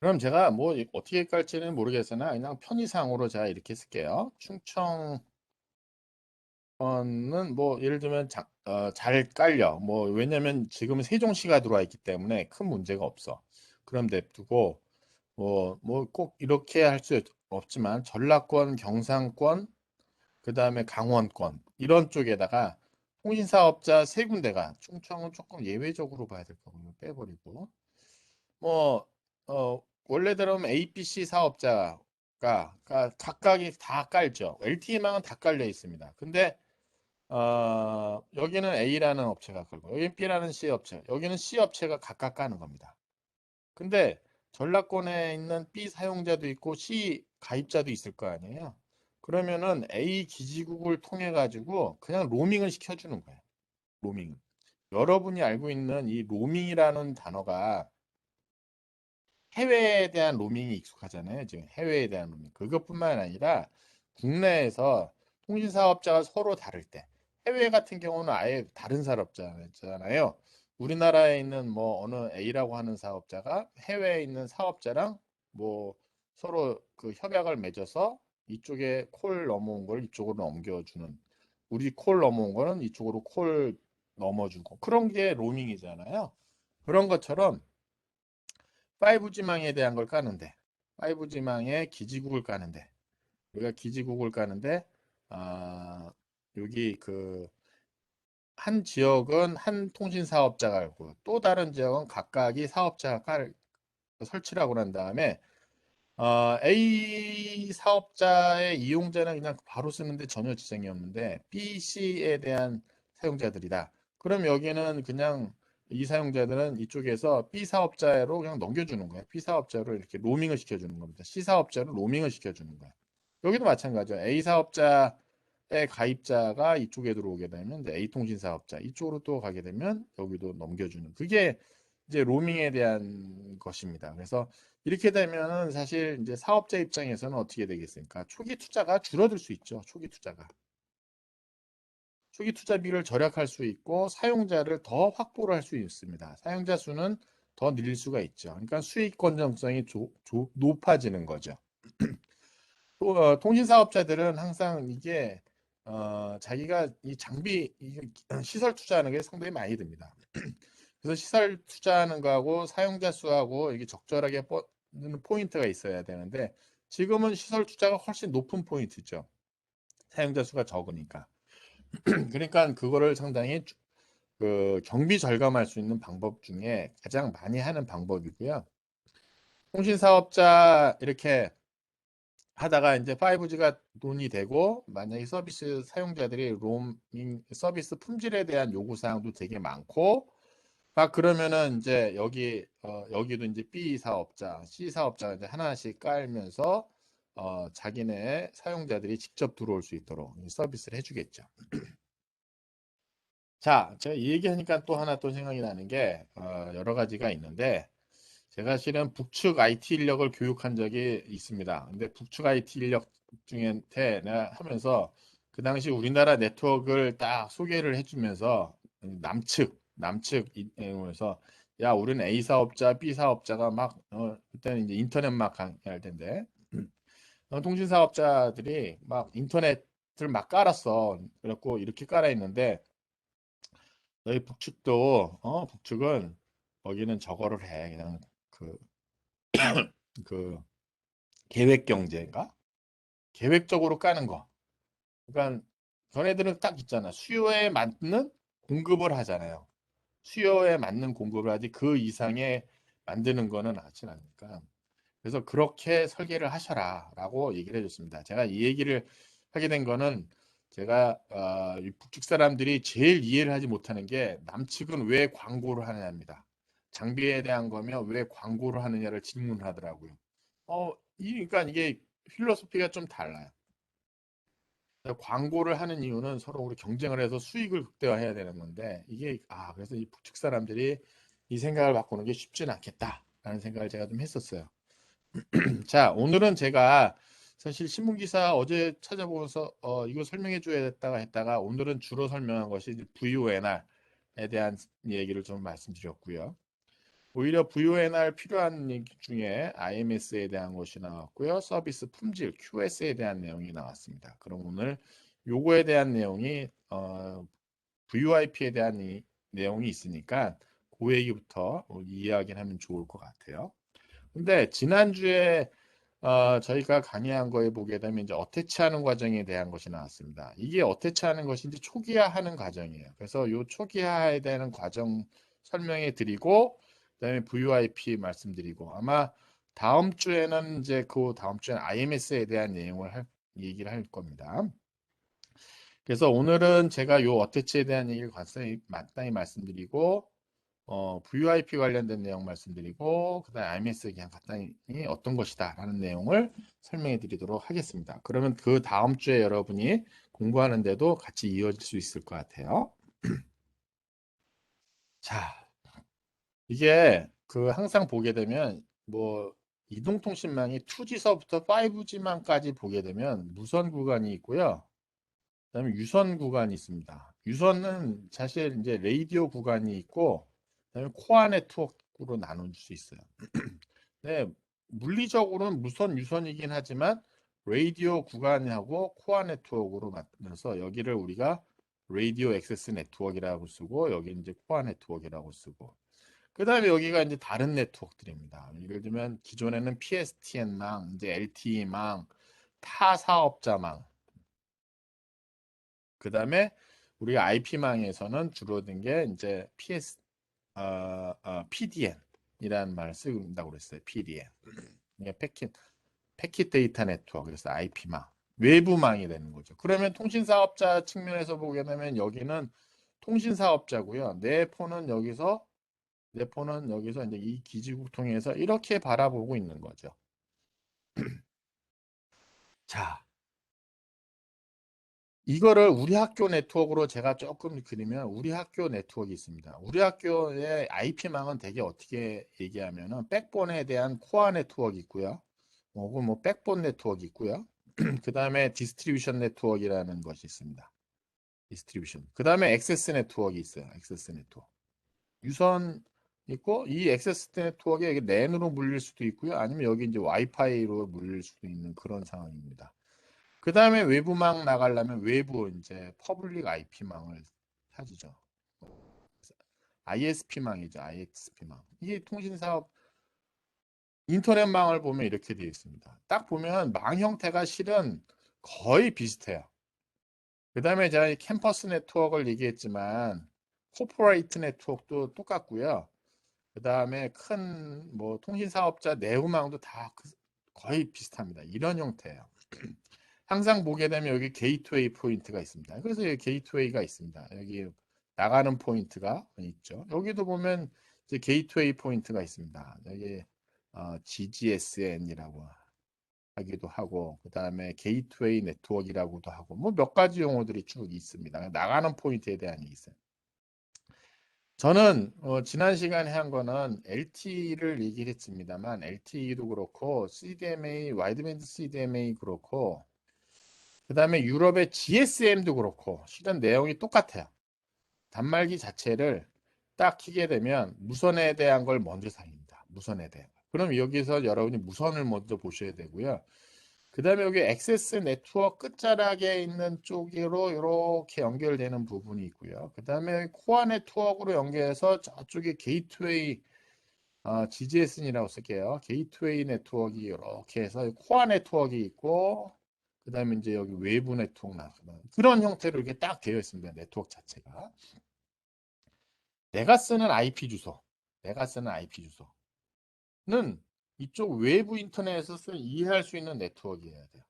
그럼 제가 뭐 어떻게 깔지는 모르겠으나 그냥 편의상으로 제가 이렇게 쓸게요. 충청권은 뭐 예를 들면 잘 깔려. 뭐 왜냐면 지금 세종시가 들어와 있기 때문에 큰 문제가 없어. 그럼 냅두고 뭐 꼭 이렇게 할 수 없지만 전라권, 경상권, 그다음에 강원권 이런 쪽에다가 통신사업자 세 군데가 충청은 조금 예외적으로 봐야 될 거고요. 빼버리고 뭐 원래대로면 A, B, C 사업자가 각각이 다 깔죠. LTE망은 다 깔려 있습니다. 근데 여기는 A라는 업체가 깔고 여기는 B라는 C 업체, 여기는 C 업체가 각각 까는 겁니다. 근데 전라권에 있는 B 사용자도 있고 C 가입자도 있을 거 아니에요. 그러면은 A 기지국을 통해 가지고 그냥 로밍을 시켜주는 거예요. 로밍. 여러분이 알고 있는 이 로밍이라는 단어가 해외에 대한 로밍이 익숙하잖아요. 지금 해외에 대한 로밍. 그것뿐만 아니라 국내에서 통신 사업자가 서로 다를 때 해외 같은 경우는 아예 다른 사업자잖아요. 우리나라에 있는 뭐 어느 A라고 하는 사업자가 해외에 있는 사업자랑 뭐 서로 그 협약을 맺어서 이쪽에 콜 넘어온 걸 이쪽으로 넘겨주는 우리 콜 넘어온 거는 이쪽으로 콜 넘어주고 그런 게 로밍이잖아요. 그런 것처럼 5G망에 대한 걸 까는데 5G망에 기지국을 까는데 우리가 기지국을 까는데 아, 여기 그 한 지역은 한 통신 사업자가 있고 또 다른 지역은 각각이 사업자가 설치를 하고 난 다음에 A 사업자의 이용자는 그냥 바로 쓰는데 전혀 지장이 없는데 B, C에 대한 사용자들이다. 그럼 여기는 그냥 이 사용자들은 이쪽에서 B 사업자로 그냥 넘겨주는 거예요. B 사업자로 이렇게 로밍을 시켜주는 겁니다. C 사업자로 로밍을 시켜주는 거예요. 여기도 마찬가지죠. A 사업자의 가입자가 이쪽에 들어오게 되면 이제 A 통신 사업자 이쪽으로 또 가게 되면 여기도 넘겨주는 그게 이제 로밍에 대한 것입니다. 그래서 이렇게 되면은 사실 이제 사업자 입장에서는 어떻게 되겠습니까? 초기 투자가 줄어들 수 있죠. 초기 투자가. 초기 투자비를 절약할 수 있고 사용자를 더 확보를 할 수 있습니다. 사용자 수는 더 늘릴 수가 있죠. 그러니까 수익 건전성이 높아지는 거죠. 또, 통신 사업자들은 항상 이게 자기가 이 장비 시설 투자하는 게 상당히 많이 듭니다. 그래서 시설 투자하는 거하고 사용자 수하고 이게 적절하게 뻗는 포인트가 있어야 되는데 지금은 시설 투자가 훨씬 높은 포인트죠. 사용자 수가 적으니까. 그러니까 그거를 상당히 그 경비 절감할 수 있는 방법 중에 가장 많이 하는 방법이고요. 통신 사업자 이렇게 하다가 이제 5G가 돈이 되고 만약에 서비스 사용자들이 로밍 서비스 품질에 대한 요구 사항도 되게 많고 막 그러면은 이제 여기도 이제 B 사업자, C 사업자가 이제 하나씩 깔면서 자기네 사용자들이 직접 들어올 수 있도록 서비스를 해주겠죠. 자, 제가 이 얘기하니까 또 하나 또 생각이 나는 게 여러 가지가 있는데 제가 실은 북측 IT 인력을 교육한 적이 있습니다. 근데 북측 IT 인력 중에 내가 하면서 그 당시 우리나라 네트워크를 딱 소개를 해주면서 남측에서 야, 우리는 A 사업자, B 사업자가 막 그때는 이제 인터넷 막 할 텐데 통신 사업자들이 막 인터넷을 막 깔았어. 그래갖고 이렇게 깔아 있는데 너희 북측도 북측은 거기는 저거를 해. 그냥 그 그 계획 경제인가? 계획적으로 까는 거. 그러니까 전애들은 딱 있잖아. 수요에 맞는 공급을 하잖아요. 수요에 맞는 공급을 하지 그 이상의 만드는 거는 하진 않으니까. 그래서 그렇게 설계를 하셔라라고 얘기를 해줬습니다. 제가 이 얘기를 하게 된 거는 제가 이 북측 사람들이 제일 이해를 하지 못하는 게 남측은 왜 광고를 하느냐입니다. 장비에 대한 거면 왜 광고를 하느냐를 질문하더라고요. 그러니까 이게 필로소피가 좀 달라요. 광고를 하는 이유는 서로 우리 경쟁을 해서 수익을 극대화해야 되는 건데 이게 그래서 이 북측 사람들이 이 생각을 바꾸는 게 쉽지는 않겠다라는 생각을 제가 좀 했었어요. 자, 오늘은 제가 사실 신문기사 어제 찾아보면서 이거 설명해 줘야겠다가 했다가 오늘은 주로 설명한 것이 VONR에 대한 얘기를 좀 말씀드렸고요. 오히려 VONR 필요한 얘기 중에 IMS에 대한 것이 나왔고요. 서비스 품질 QS에 대한 내용이 나왔습니다. 그럼 오늘 요거에 대한 내용이 VoIP에 대한 내용이 있으니까 그 얘기부터 이야기를 하면 좋을 것 같아요. 근데 지난주에 저희가 강의한 거에 보게 되면 이제 어태치하는 과정에 대한 것이 나왔습니다. 이게 어태치하는 것이 이제 초기화하는 과정이에요. 그래서 요 초기화에 대한 과정 설명해 드리고 그다음에 VoIP 말씀드리고 아마 다음 주에는 이제 그 다음 주에는 IMS에 대한 내용을 얘기를 할 겁니다. 그래서 오늘은 제가 요 어태치에 대한 얘기를 간단히 말씀드리고 VoIP 관련된 내용 말씀드리고 그다음에 IMS 그냥 간단히 어떤 것이다라는 내용을 설명해 드리도록 하겠습니다. 그러면 그 다음 주에 여러분이 공부하는데도 같이 이어질 수 있을 것 같아요. 자, 이게 그 항상 보게 되면 뭐 이동통신망이 2G서부터 5G망까지 보게 되면 무선 구간이 있고요. 그다음에 유선 구간이 있습니다. 유선은 사실 이제 라디오 구간이 있고 그다음에 코어 네트워크로 나눌 수 있어요. 네, 물리적으로는 무선 유선이긴 하지만 라디오 구간하고 코어 네트워크로 만들어서 여기를 우리가 라디오 액세스 네트워크라고 쓰고 여기 이제 코어 네트워크라고 쓰고 그다음에 여기가 이제 다른 네트워크들입니다. 예를 들면 기존에는 PSTN망, 이제 LTE망, 타 사업자망 그다음에 우리가 IP망에서는 주로 든 게 이제 PDN이라는 말을 쓴다고 그랬어요. PDN. 이게 패킷 데이터 네트워크 그래서 IP망. 외부망이 되는 거죠. 그러면 통신 사업자 측면에서 보게 되면 여기는 통신 사업자고요. 내 폰은 여기서 이제 이 기지국 통해서 이렇게 바라보고 있는 거죠. 자, 이거를 우리 학교 네트워크로 제가 조금 그리면 우리 학교 네트워크 있습니다. 우리 학교의 IP망은 되게 어떻게 얘기하면은 백본에 대한 코어 네트워크 있고요. 혹은 뭐 백본 네트워크 있고요. 그 다음에 디스트리뷰션 네트워크라는 것이 있습니다. 디스트리뷰션. 그 다음에 액세스 네트워크 있어요. 액세스 네트워크. 유선 있고 이 액세스 네트워크에 여기 랜으로 물릴 수도 있고요. 아니면 여기 이제 와이파이로 물릴 수도 있는 그런 상황입니다. 그 다음에 외부망 나가려면 외부 이제 퍼블릭 IP망을 찾으죠. ISP망이죠. ISP망. 이게 통신사업 인터넷망을 보면 이렇게 되어 있습니다. 딱 보면 망 형태가 실은 거의 비슷해요. 그 다음에 제가 이 캠퍼스 네트워크를 얘기했지만 코퍼레이트 네트워크도 똑같고요. 그 다음에 큰 뭐 통신사업자 내부망도 다 거의 비슷합니다. 이런 형태예요. 항상 보게 되면 여기 게이트웨이 포인트가 있습니다. 그래서 여기 게이트웨이가 있습니다. 여기 나가는 포인트가 있죠. 여기도 보면 이제 게이트웨이 포인트가 있습니다. 여기 GGSN이라고 하기도 하고, 그 다음에 게이트웨이 네트워크라고도 하고, 뭐 몇 가지 용어들이 쭉 있습니다. 나가는 포인트에 대한 게 있어요. 저는 지난 시간에 한 거는 LTE를 얘기를 했습니다만 LTE도 그렇고 CDMA, 와이드밴드 CDMA 그렇고 그 다음에 유럽의 GSM도 그렇고 실은 내용이 똑같아요. 단말기 자체를 딱 키게 되면 무선에 대한 걸 먼저 살립니다. 무선에 대한. 그럼 여기서 여러분이 무선을 먼저 보셔야 되고요. 그 다음에 여기 액세스 네트워크 끝자락에 있는 쪽으로 이렇게 연결되는 부분이 있고요. 그 다음에 코어 네트워크로 연결해서 저쪽에 게이트웨이 GGSN이라고 쓸게요. 게이트웨이 네트워크 이렇게 해서 코어 네트워크 있고 그 다음에 이제 여기 외부 네트워크 나가는 그런 형태로 이렇게 딱 되어 있습니다. 네트워크 자체가. 내가 쓰는 IP 주소, 내가 쓰는 IP 주소는 이쪽 외부 인터넷에서 이해할 수 있는 네트워크여야 돼요.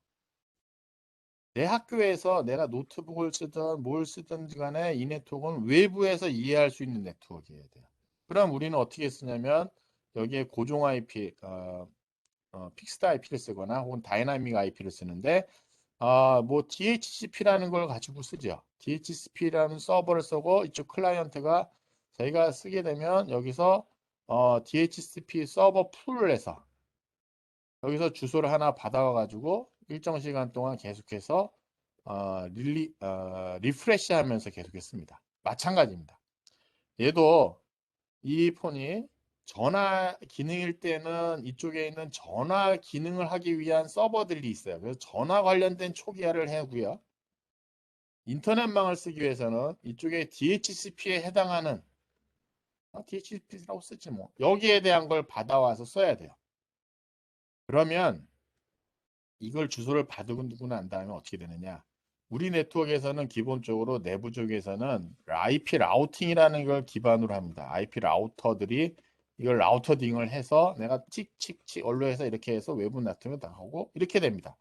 내 학교에서 내가 노트북을 쓰든 뭘 쓰든 간에 이 네트워크는 외부에서 이해할 수 있는 네트워크여야 돼요. 그럼 우리는 어떻게 쓰냐면 여기에 고정 IP, 픽스드 IP를 쓰거나 혹은 다이나믹 IP를 쓰는데 뭐 DHCP라는 걸 가지고 쓰죠. DHCP라는 서버를 쓰고 이쪽 클라이언트가 저희가 쓰게 되면 여기서 DHCP 서버 풀을 해서 여기서 주소를 하나 받아와 가지고 일정 시간 동안 계속해서 리프레시 하면서 계속했습니다. 마찬가지입니다. 얘도 이 폰이 전화 기능일 때는 이쪽에 있는 전화 기능을 하기 위한 서버들이 있어요. 그래서 전화 관련된 초기화를 하고요. 인터넷망을 쓰기 위해서는 이쪽에 DHCP에 해당하는 DHCP라고 쓰지 뭐 여기에 대한 걸 받아와서 써야 돼요. 그러면 이걸 주소를 받고 난 다음에 어떻게 되느냐? 우리 네트워크에서는 기본적으로 내부 쪽에서는 IP 라우팅이라는 걸 기반으로 합니다. IP 라우터들이 이걸 라우터딩을 해서 내가 칙칙칙 언로해서 이렇게 해서 외부 네트워크에 나가고 이렇게 됩니다.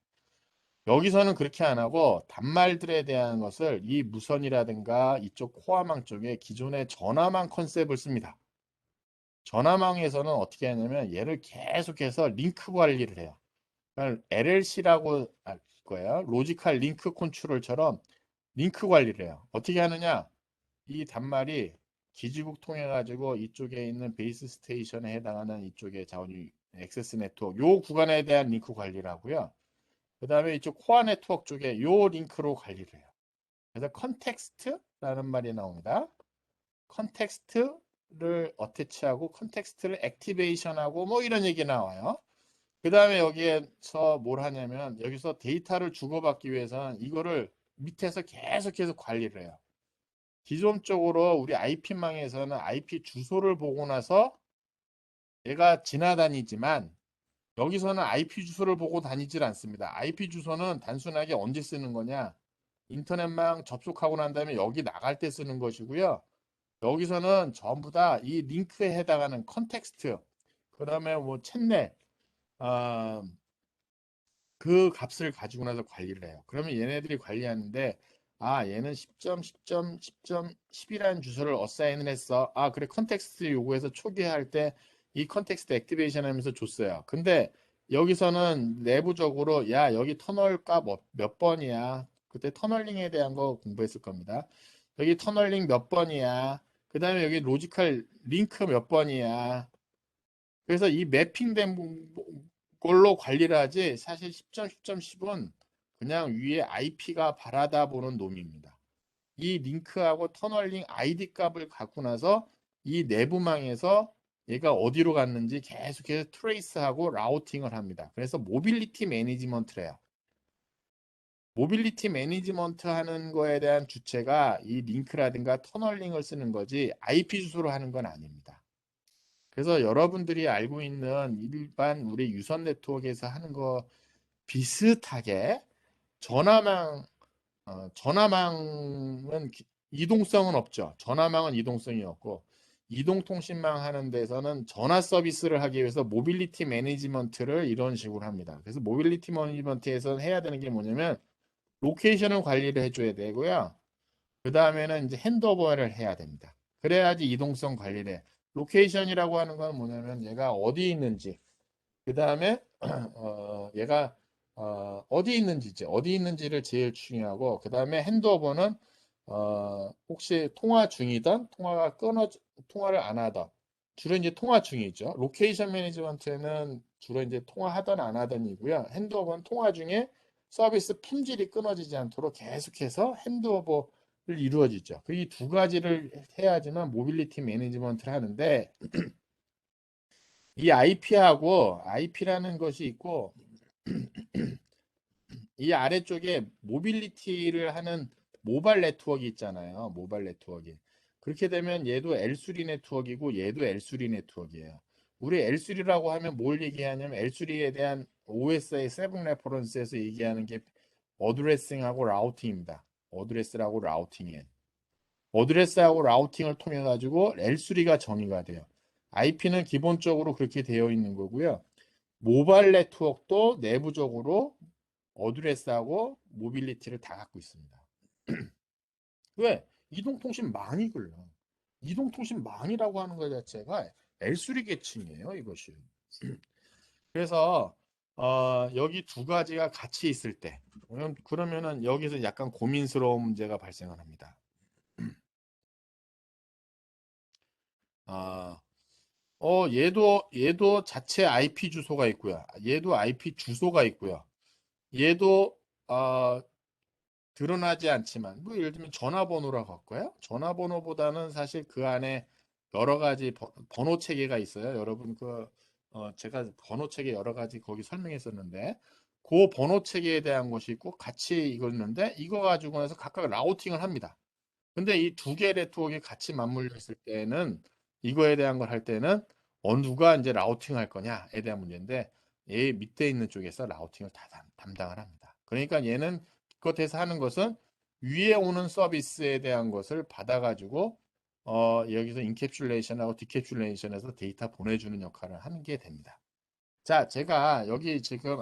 여기서는 그렇게 안 하고 단말들에 대한 것을 이 무선이라든가 이쪽 코어망 쪽에 기존의 전화망 컨셉을 씁니다. 전화망에서는 어떻게 하냐면 얘를 계속해서 링크 관리를 해요. LLC라고 할 거예요. 로지컬 링크 컨트롤처럼 링크 관리를 해요. 어떻게 하느냐? 이 단말이 기지국 통해 가지고 이쪽에 있는 베이스 스테이션에 해당하는 이쪽의 자원이 액세스 네트워크 요 구간에 대한 링크 관리를 하고요. 그 다음에 이쪽 코어 네트워크 쪽에 요 링크로 관리를 해요. 그래서 컨텍스트라는 말이 나옵니다. 컨텍스트를 어태치하고 컨텍스트를 액티베이션하고 뭐 이런 얘기 나와요. 그 다음에 여기에서 뭘 하냐면 여기서 데이터를 주고받기 위해서는 이거를 밑에서 계속해서 관리를 해요. 기존적으로 우리 IP망에서는 IP 주소를 보고 나서 얘가 지나다니지만 여기서는 IP 주소를 보고 다니질 않습니다. IP 주소는 단순하게 언제 쓰는 거냐? 인터넷망 접속하고 난 다음에 여기 나갈 때 쓰는 것이고요. 여기서는 전부 다 이 링크에 해당하는 컨텍스트, 그다음에 뭐 챗넷, 아, 그 값을 가지고 나서 관리를 해요. 그러면 얘네들이 관리하는데 얘는 10점, 10점, 10점, 10이라는 주소를 어사인을 했어. 그래 컨텍스트 요구해서 초기화할 때 이 컨텍스트 액티베이션 하면서 줬어요. 근데 여기서는 내부적으로 야 여기 터널 값 몇 번이야. 그때 터널링에 대한 거 공부했을 겁니다. 여기 터널링 몇 번이야. 그 다음에 여기 로지컬 링크 몇 번이야. 그래서 이 매핑된 걸로 관리를 하지 사실 10점, 10점, 10은 그냥 위에 IP가 바라다 보는 놈입니다. 이 링크하고 터널링 ID 값을 갖고 나서 이 내부망에서 얘가 어디로 갔는지 계속해서 트레이스하고 라우팅을 합니다. 그래서 모빌리티 매니지먼트를 해요. 모빌리티 매니지먼트 하는 거에 대한 주체가 이 링크라든가 터널링을 쓰는 거지 IP 주소로 하는 건 아닙니다. 그래서 여러분들이 알고 있는 일반 우리 유선 네트워크에서 하는 거 비슷하게 전화망, 전화망은 이동성은 없죠. 전화망은 이동성이 없고 이동통신망 하는 데서는 전화 서비스를 하기 위해서 모빌리티 매니지먼트를 이런 식으로 합니다. 그래서 모빌리티 매니지먼트에서 해야 되는 게 뭐냐면 로케이션을 관리를 해줘야 되고요. 그 다음에는 이제 핸드오버를 해야 됩니다. 그래야지 이동성 관리를 해. 로케이션이라고 하는 건 뭐냐면 얘가 어디 있는지, 그 다음에 얘가 어디 있는지지, 어디 있는지를 제일 중요하고, 그 다음에 핸드오버는 혹시 통화 중이던 통화가 통화를 안 하던 주로 이제 통화 중이죠. 로케이션 매니지먼트는 주로 이제 통화하던 안 하던이고요. 핸드오버는 통화 중에 서비스 품질이 끊어지지 않도록 계속해서 핸드오버를 이루어지죠. 그 이 두 가지를 해야지만 모빌리티 매니지먼트를 하는데 이 IP라는 것이 있고 이 아래쪽에 모빌리티를 하는 모바일 네트워크 있잖아요. 모바일 네트워크. 그렇게 되면 얘도 L3 네트워크이고 얘도 L3 네트워크예요. 우리 L3라고 하면 뭘 얘기하냐면 L3에 대한 OSI 7 레퍼런스에서 얘기하는 게 어드레싱하고 라우팅입니다. 어드레스라고 라우팅이에요. 어드레스하고 라우팅을 통해 가지고 L3가 정의가 돼요. IP는 기본적으로 그렇게 되어 있는 거고요. 모바일 네트워크도 내부적으로 어드레스하고 모빌리티를 다 갖고 있습니다. 왜? 이동통신망이 걸려. 이동통신망이라고 하는 것 자체가 L3 계층이에요, 이것이. 그래서 여기 두 가지가 같이 있을 때 그러면은 여기서 약간 고민스러운 문제가 발생을 합니다. 아, 얘도 자체 IP 주소가 있고요. 얘도 IP 주소가 있고요. 얘도 드러나지 않지만 뭐 예를 들면 전화번호라고 할까요? 전화번호보다는 사실 그 안에 여러 가지 번호 체계가 있어요. 여러분 제가 번호 체계 여러 가지 거기 설명했었는데 그 번호 체계에 대한 것이 있고 같이 이거 있는데 이거 가지고 나서 각각 라우팅을 합니다. 근데 이 두 개의 네트워크가 같이 맞물려 있을 때는 이거에 대한 걸 할 때는 누가 이제 라우팅 할 거냐에 대한 문제인데 얘 밑에 있는 쪽에서 라우팅을 다 담당을 합니다. 그러니까 얘는 기껏해서 하는 것은 위에 오는 서비스에 대한 것을 받아가지고 여기서 인캡슐레이션하고 디캡슐레이션해서 데이터 보내주는 역할을 하는 게 됩니다. 자, 제가 여기 지금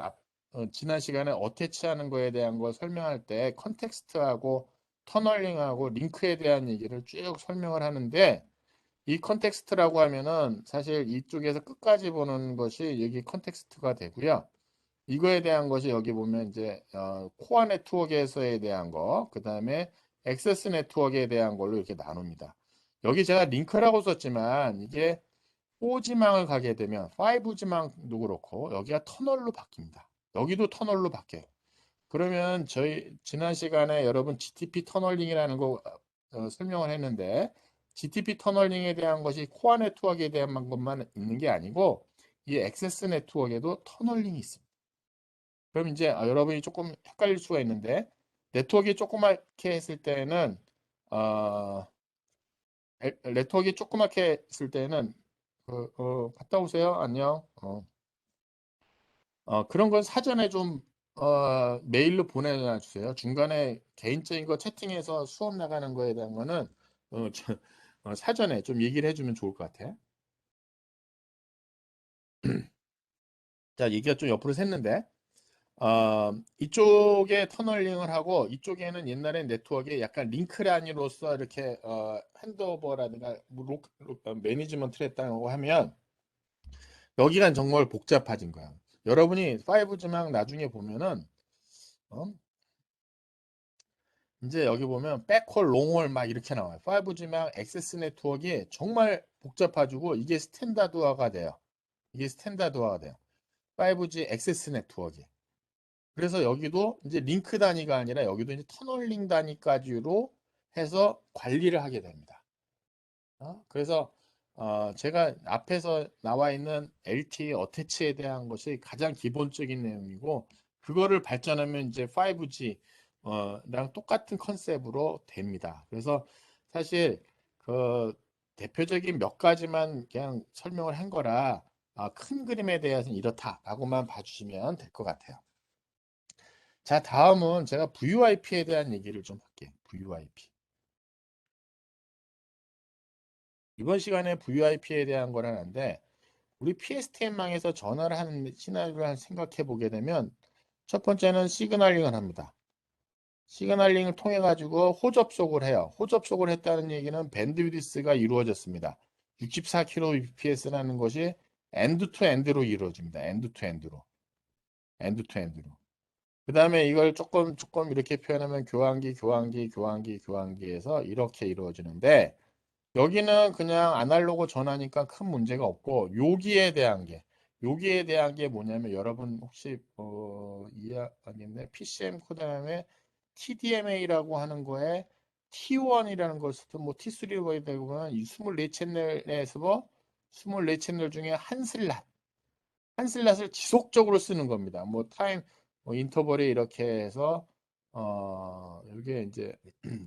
지난 시간에 어태치하는 거에 대한 거 설명할 때 컨텍스트하고 터널링하고 링크에 대한 얘기를 쭉 설명을 하는데 이 컨텍스트라고 하면은 사실 이쪽에서 끝까지 보는 것이 여기 컨텍스트가 되고요. 이거에 대한 것이 여기 보면 이제 코어 네트워크에서에 대한 거, 그 다음에 액세스 네트워크에 대한 걸로 이렇게 나눕니다. 여기 제가 링크라고 썼지만 이게 4지망을 가게 되면 5지망도 그렇고 여기가 터널로 바뀝니다. 여기도 터널로 바뀌어요. 그러면 저희 지난 시간에 여러분 GTP 터널링이라는 거 설명을 했는데 GTP 터널링에 대한 것이 코어 네트워크에 대한 것만 있는 게 아니고 이 액세스 네트워크에도 터널링이 있습니다. 그럼 이제 여러분이 조금 헷갈릴 수가 있는데 네트워크가 조그맣게 했을 때는 어, 네트워크가 조그맣게 했을 때는 갔다 오세요. 안녕. 그런 건 사전에 좀 메일로 보내놔 주세요. 중간에 개인적인 거 채팅해서 수업 나가는 거에 대한 거는 사전에 좀 얘기를 해주면 좋을 것 같아. 자, 얘기가 좀 옆으로 샜는데 이쪽에 터널링을 하고 이쪽에는 옛날에 네트워크에 약간 링크란으로서 이렇게 핸드오버라든가 매니지먼트를 했다고 하면 여기가 정말 복잡해진 거야. 여러분이 5G막 나중에 보면은 어? 이제 여기 보면 백홀, 롱홀 막 이렇게 나와요. 5G막 액세스 네트워크가 정말 복잡해지고 이게 스탠다드화가 돼요. 이게 스탠다드화가 돼요. 5G 액세스 네트워크. 그래서 여기도 이제 링크 단위가 아니라 여기도 이제 터널링 단위까지로 해서 관리를 하게 됩니다. 그래서 제가 앞에서 나와 있는 LTE 어태치에 대한 것이 가장 기본적인 내용이고, 그거를 발전하면 이제 5G 랑 똑같은 컨셉으로 됩니다. 그래서 사실 그 대표적인 몇 가지만 그냥 설명을 한 거라, 큰 그림에 대해서는 이렇다라고만 봐주시면 될 것 같아요. 자, 다음은 제가 VoIP에 대한 얘기를 좀 할게요. VoIP. 이번 시간에 VoIP에 대한 거는 한데, 우리 PSTN망에서 전화를 하는 시나리오를 생각해 보게 되면, 첫 번째는 시그널링을 합니다. 시그널링을 통해 가지고 호접속을 해요. 호접속을 했다는 얘기는 밴드위드스가 이루어졌습니다. 64kbps라는 것이 엔드 투 엔드로 이루어집니다. 엔드 투 엔드로. 엔드 투 엔드로. 그 다음에 이걸 조금 이렇게 표현하면 교환기에서 이렇게 이루어지는데, 여기는 그냥 아날로그 전화니까 큰 문제가 없고, 요기에 대한 게 뭐냐면, 여러분 혹시 이해하겠네? PCM 코드 다음에 TDMA라고 하는 거에 T1이라는 걸 쓰든 뭐 T3로 해야 되고, 이 24채널에서 24채널 중에 한 슬롯을 지속적으로 쓰는 겁니다. 뭐 타임 인터벌이 이렇게 해서 이게 이제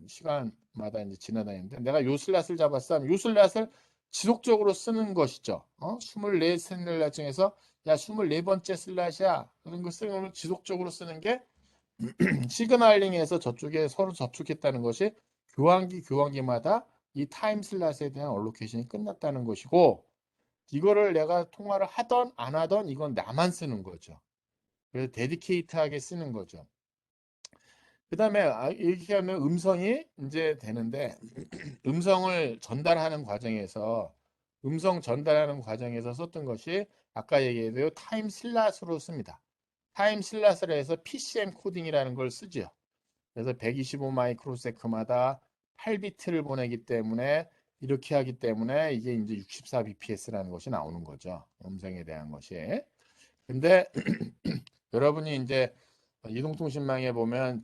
시간마다 이제 지나다니는데, 내가 요 슬롯을 잡았어. 요 슬롯을 지속적으로 쓰는 것이죠. 24슬롯 중에서 야 24번째 슬롯이야. 그런 거 쓰면 지속적으로 쓰는 게 시그널링에서 저쪽에 서로 접촉했다는 것이 교환기마다 이 타임 슬롯에 대한 얼로케이션이 끝났다는 것이고, 이거를 내가 통화를 하던 안 하던 이건 나만 쓰는 거죠. 그래서 데디케이트하게 쓰는 거죠. 그 다음에 이렇게 하면 음성이 이제 되는데, 음성 전달하는 과정에서 썼던 것이 아까 얘기해도 타임 슬롯으로 씁니다. 타임 슬롯을 해서 PCM 코딩이라는 걸 쓰죠. 그래서 125 마이크로세크마다 8비트를 보내기 때문에, 이렇게 하기 때문에 이게 이제 64bps라는 것이 나오는 거죠. 음성에 대한 것이. 근데 여러분이 이제 이동통신망에 보면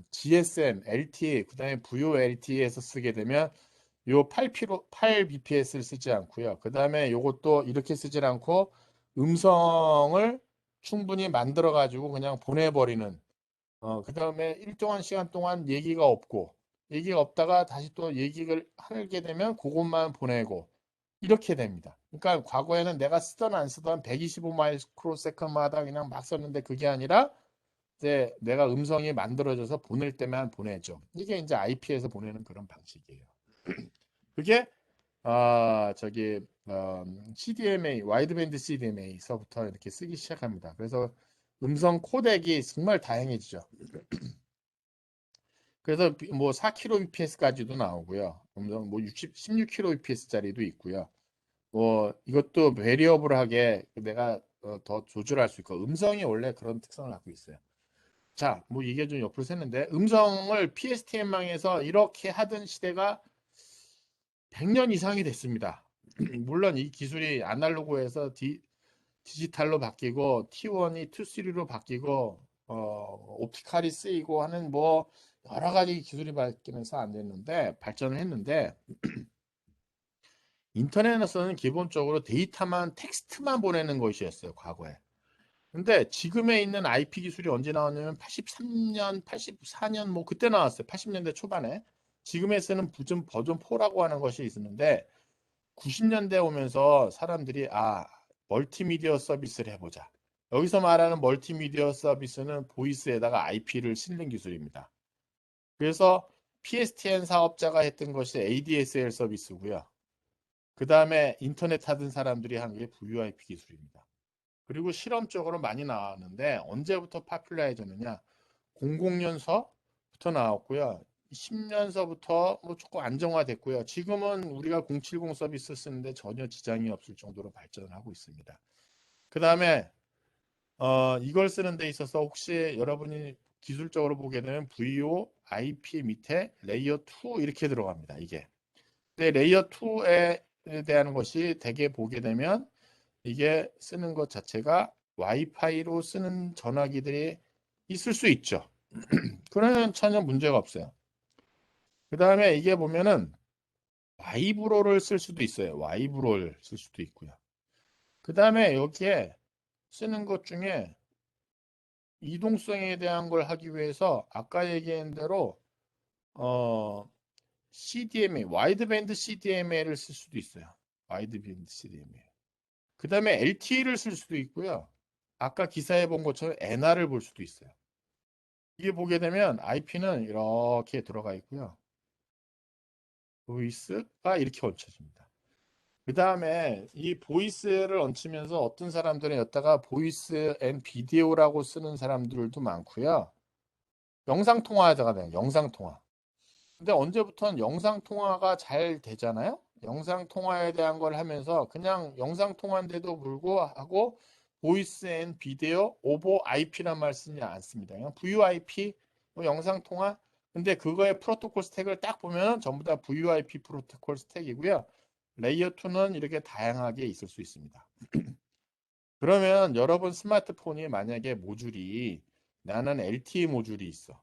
GSM, LTE, 그다음에 VoLTE에서 쓰게 되면 요 8bps를 쓰지 않고요. 그다음에 요것도 이렇게 쓰질 않고 음성을 충분히 만들어 가지고 그냥 보내버리는, 그다음에 일정한 시간 동안 얘기가 없다가 다시 또 얘기를 하게 되면 그것만 보내고 이렇게 됩니다. 그러니까 과거에는 내가 쓰던 안 쓰던 125 마이크로세컨마다 그냥 막 썼는데, 그게 아니라 이제 내가 음성이 만들어져서 보낼 때만 보내죠. 이게 이제 IP에서 보내는 그런 방식이에요. 그게 CDMA, 와이드밴드 CDMA서부터 이렇게 쓰기 시작합니다. 그래서 음성 코덱이 정말 다양해지죠. 그래서 뭐 4kbps까지도 나오고요. 음성 뭐 16kbps짜리도 있고요. 뭐 이것도 베리어블하게 내가 더 조절할 수 있고, 음성이 원래 그런 특성을 갖고 있어요. 자, 뭐 이게 좀 옆으로 샜는데, 음성을 PSTN망에서 이렇게 하던 시대가 100년 이상이 됐습니다. 물론 이 기술이 아날로그에서 디지털로 바뀌고 T1이 T3로 바뀌고 옵티칼이 쓰이고 하는 뭐 여러 가지 기술이 바뀌면서 안 됐는데, 발전을 했는데, 인터넷에서는 기본적으로 텍스트만 보내는 것이었어요, 과거에. 근데 지금에 있는 IP 기술이 언제 나왔냐면 83년, 84년 뭐 그때 나왔어요. 80년대 초반에. 지금에 쓰는 버전 4라고 하는 것이 있었는데, 90년대 오면서 사람들이 멀티미디어 서비스를 해보자. 여기서 말하는 멀티미디어 서비스는 보이스에다가 IP를 실는 기술입니다. 그래서 PSTN 사업자가 했던 것이 ADSL 서비스고요. 그 다음에 인터넷 하던 사람들이 한 게 VoIP 기술입니다. 그리고 실험적으로 많이 나왔는데, 언제부터 파퓰러해졌느냐? 00년서부터 나왔고요. 10년서부터 뭐 조금 안정화됐고요. 지금은 우리가 070 서비스 쓰는데 전혀 지장이 없을 정도로 발전을 하고 있습니다. 그 다음에 이걸 쓰는 데 있어서 혹시 여러분이 기술적으로 보게 되면 VoIP 밑에 레이어 2 이렇게 들어갑니다. 이게. 근데 레이어 2에 대한 것이 대개 보게 되면, 이게 쓰는 것 자체가 와이파이로 쓰는 전화기들이 있을 수 있죠. 그러면 전혀 문제가 없어요. 그 다음에 이게 보면은 와이브로를 쓸 수도 있어요. 와이브로를 쓸 수도 있고요. 그 다음에 여기에 쓰는 것 중에 이동성에 대한 걸 하기 위해서 아까 얘기한 대로 CDMA, 와이드밴드 CDMA를 쓸 수도 있어요. 와이드밴드 CDMA. 그 다음에 LTE를 쓸 수도 있고요. 아까 기사에 본 것처럼 NR을 볼 수도 있어요. 이게 보게 되면 IP는 이렇게 들어가 있고요. 보이스가 이렇게 얹혀집니다. 그 다음에 이 보이스를 얹히면서 어떤 사람들은 여기다가 보이스 앤 비디오라고 쓰는 사람들도 많고요. 영상 통화하다가 돼요. 영상 통화. 근데 언제부턴 영상 통화가 잘 되잖아요. 영상 통화에 대한 걸 하면서 그냥 영상 통화인데도 불구하고 보이스 앤 비디오 오버 IP란 말 쓰지 않습니다. 그냥 VoIP 뭐 영상 통화. 근데 그거의 프로토콜 스택을 딱 보면 전부 다 VoIP 프로토콜 스택이고요. 레이어 2는 이렇게 다양하게 있을 수 있습니다. 그러면 여러분 스마트폰이 만약에 모듈이 나는 LTE 모듈이 있어.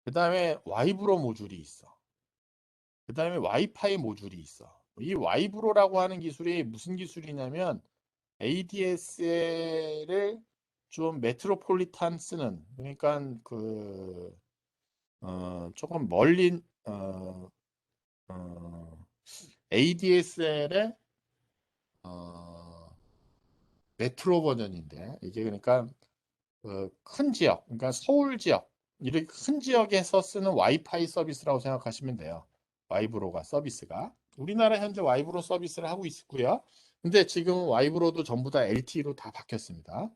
그 다음에 와이브로 모듈이 있어. 그 다음에 와이파이 모듈이 있어. 이 와이브로라고 하는 기술이 무슨 기술이냐면 ADSL을 좀 메트로폴리탄 쓰는 그러니까 조금 멀린 ADSL의 메트로 버전인데 이게 그러니까 큰 지역, 그러니까 서울 지역, 이렇게 큰 지역에서 쓰는 와이파이 서비스라고 생각하시면 돼요. 와이브로가 서비스가. 우리나라 현재 와이브로 서비스를 하고 있고요. 근데 지금 와이브로도 전부 다 LTE로 다 바뀌었습니다.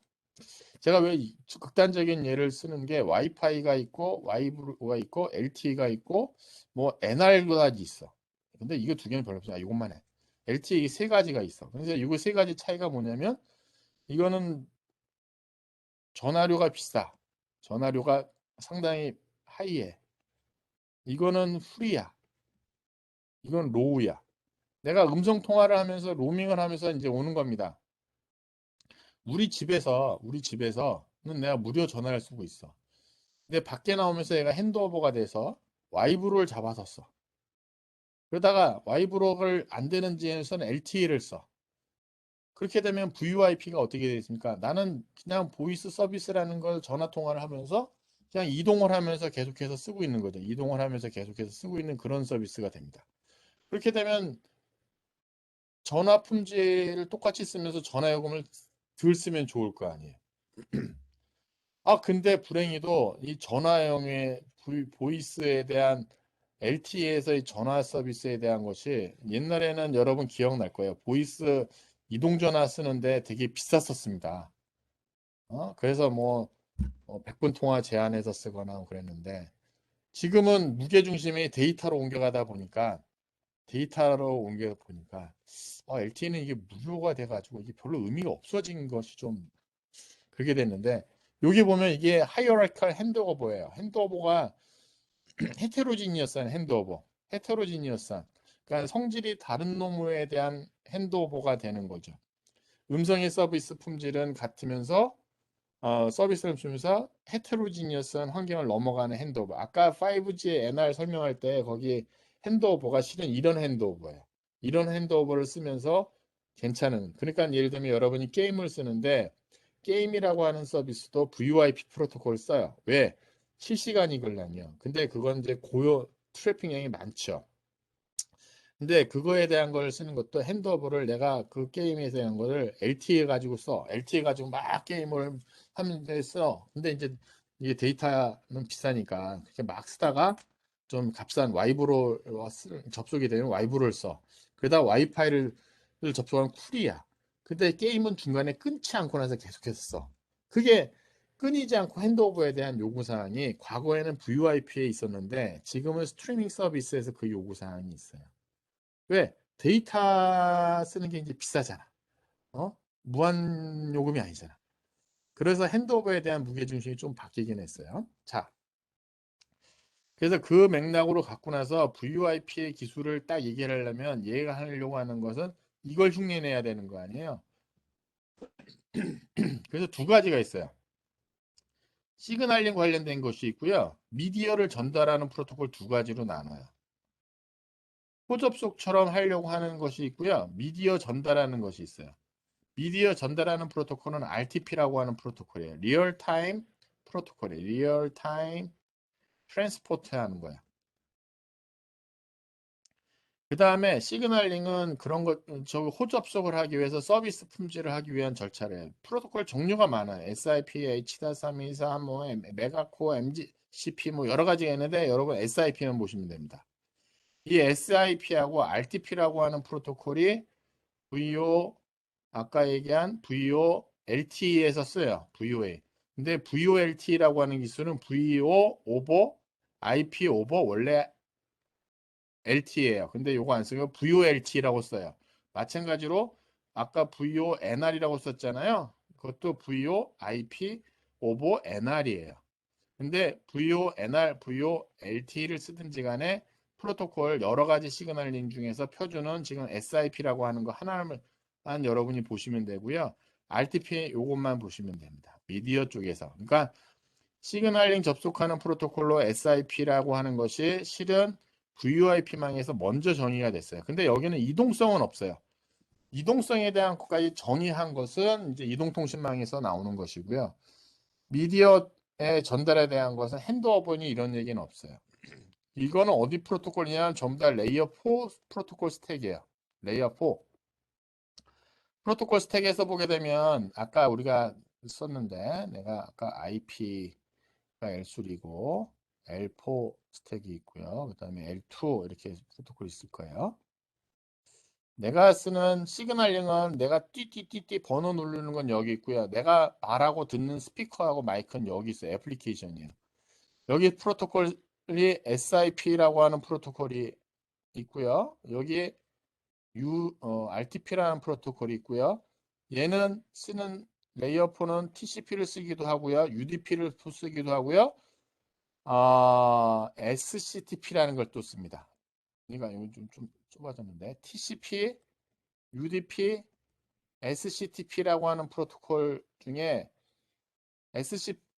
제가 왜 극단적인 예를 쓰는 게 와이파이가 있고 와이브로가 있고 LTE가 있고 뭐 NR까지 있어. 근데 이거 두 개는 별로 없어. 이것만 해. LTE 세 가지가 있어. 그래서 이거 세 가지 차이가 뭐냐면 이거는 전화료가 비싸. 전화료가 상당히 하이해. 이거는 프리야. 이건 로우야. 내가 음성 통화를 하면서 로밍을 하면서 이제 오는 겁니다. 우리 집에서는 내가 무료 전화를 쓰고 있어. 근데 밖에 나오면서 얘가 핸드오버가 돼서 와이브로를 잡아서 써. 그러다가 와이브로를 안 되는 지역에서는 LTE를 써. 그렇게 되면 VoIP가 어떻게 되겠습니까? 나는 그냥 보이스 서비스라는 걸 전화 통화를 하면서 그냥 이동을 하면서 계속해서 쓰고 있는 거죠. 이동을 하면서 계속해서 쓰고 있는 그런 서비스가 됩니다. 그렇게 되면 전화 품질을 똑같이 쓰면서 전화 요금을 덜 쓰면 좋을 거 아니에요. 아, 근데 불행히도 이 전화용의 보이스에 대한 LTE에서의 전화 서비스에 대한 것이 옛날에는 여러분 기억날 거예요. 보이스 이동전화 쓰는데 되게 비쌌었습니다. 그래서 뭐 100분 통화 제한해서 쓰거나 그랬는데 지금은 무게중심이 데이터로 옮겨 보니까 LTE는 이게 무료가 돼가지고 이게 별로 의미가 없어진 것이 좀 그렇게 됐는데 여기 보면 이게 하이어라키컬 핸드오버예요. 핸드오버가 헤테로지니어스한 핸드오버. 헤테로지니어스한. 그러니까 성질이 다른 놈에 대한 핸드오버가 되는 거죠. 음성의 서비스 품질은 같으면서 서비스를 주면서 헤테로지니어스한 환경을 넘어가는 핸드오버. 아까 5G의 NR 설명할 때 거기 핸드오버가 실은 이런 핸드오버예요. 이런 핸드오버를 쓰면서 괜찮은. 그러니까 예를 들면 여러분이 게임을 쓰는데 게임이라고 하는 서비스도 VoIP 프로토콜을 써요. 왜? 실시간 이걸랑요. 근데 그건 이제 고요 트래픽량이 많죠. 근데 그거에 대한 걸 쓰는 것도 핸드오버를 내가 그 게임에 대한 거를 LTE 가지고 써. LTE 가지고 막 게임을 하면서 써. 근데 이제 이게 데이터는 비싸니까 그렇게 막 쓰다가 좀 값싼 와이브로 접속이 되는 와이브를 써. 그러다 와이파이를 접속하는 쿨이야. 근데 게임은 중간에 끊지 않고 나서 계속해서 써. 그게 끊이지 않고 핸드오버에 대한 요구사항이 과거에는 VoIP에 있었는데 지금은 스트리밍 서비스에서 그 요구사항이 있어요. 왜? 데이터 쓰는 게 이제 비싸잖아. 무한 요금이 아니잖아. 그래서 핸드오버에 대한 무게중심이 좀 바뀌긴 했어요. 자, 그래서 그 맥락으로 갖고 나서 VoIP의 기술을 딱 얘기를 하려면 얘가 하려고 하는 것은 이걸 흉내내야 되는 거 아니에요. 그래서 두 가지가 있어요. 시그널링 관련된 것이 있고요. 미디어를 전달하는 프로토콜 두 가지로 나눠요. 호접속처럼 하려고 하는 것이 있고요. 미디어 전달하는 것이 있어요. 미디어 전달하는 프로토콜은 RTP라고 하는 프로토콜이에요. 리얼타임 프로토콜이에요. 리얼타임 트랜스포트 하는 거야. 그 다음에 시그널링은 그런 것, 호접속을 하기 위해서 서비스 품질을 하기 위한 절차래요. 프로토콜 종류가 많아요. SIP, H.324, 뭐, 메가코, MGCP 뭐 여러 가지가 있는데 여러분 SIP만 보시면 됩니다. 이 SIP하고 RTP라고 하는 프로토콜이 VO, 아까 얘기한 VO LTE에서 써요. VOA. 근데 VOLT라고 하는 기술은 VO 오버 IP 오버 원래 LTE예요. 근데 요거 안 쓰고 VOLT라고 써요. 마찬가지로 아까 VONR이라고 썼잖아요. 그것도 VOIP 오버 NR이에요. 근데 VONR, VOLT를 쓰든지 간에 프로토콜 여러 가지 시그널링 중에서 표준은 지금 SIP라고 하는 거 하나만 여러분이 보시면 되고요. RTP 요것만 보시면 됩니다. 미디어 쪽에서. 그러니까 시그널링 접속하는 프로토콜로 SIP라고 하는 것이 실은 VoIP망에서 먼저 정의가 됐어요. 근데 여기는 이동성은 없어요. 이동성에 대한 것까지 정의한 것은 이제 이동통신망에서 나오는 것이고요. 미디어의 전달에 대한 것은 핸드오버니 이런 얘기는 없어요. 이거는 어디 프로토콜이냐면 전부 다 레이어 4 프로토콜 스택이에요. 레이어 4. 프로토콜 스택에서 보게 되면 아까 우리가 썼는데 내가 아까 IP가 L3이고 L4 스택이 있고요. 그 다음에 L2 이렇게 프로토콜이 있을 거예요. 내가 쓰는 시그널링은 내가 띠띠띠띠 번호 누르는 건 여기 있고요. 내가 말하고 듣는 스피커하고 마이크는 여기 있어요. 애플리케이션이에요. 여기 프로토콜이 SIP라고 하는 프로토콜이 있고요. 여기 RTP라는 프로토콜이 있고요. 얘는 쓰는 레이어 4는 TCP를 쓰기도 하고요. UDP를 쓰기도 하고요. SCTP라는 걸 또 씁니다. 그러니까 이거 좀 좁아졌는데 TCP, UDP, SCTP라고 하는 프로토콜 중에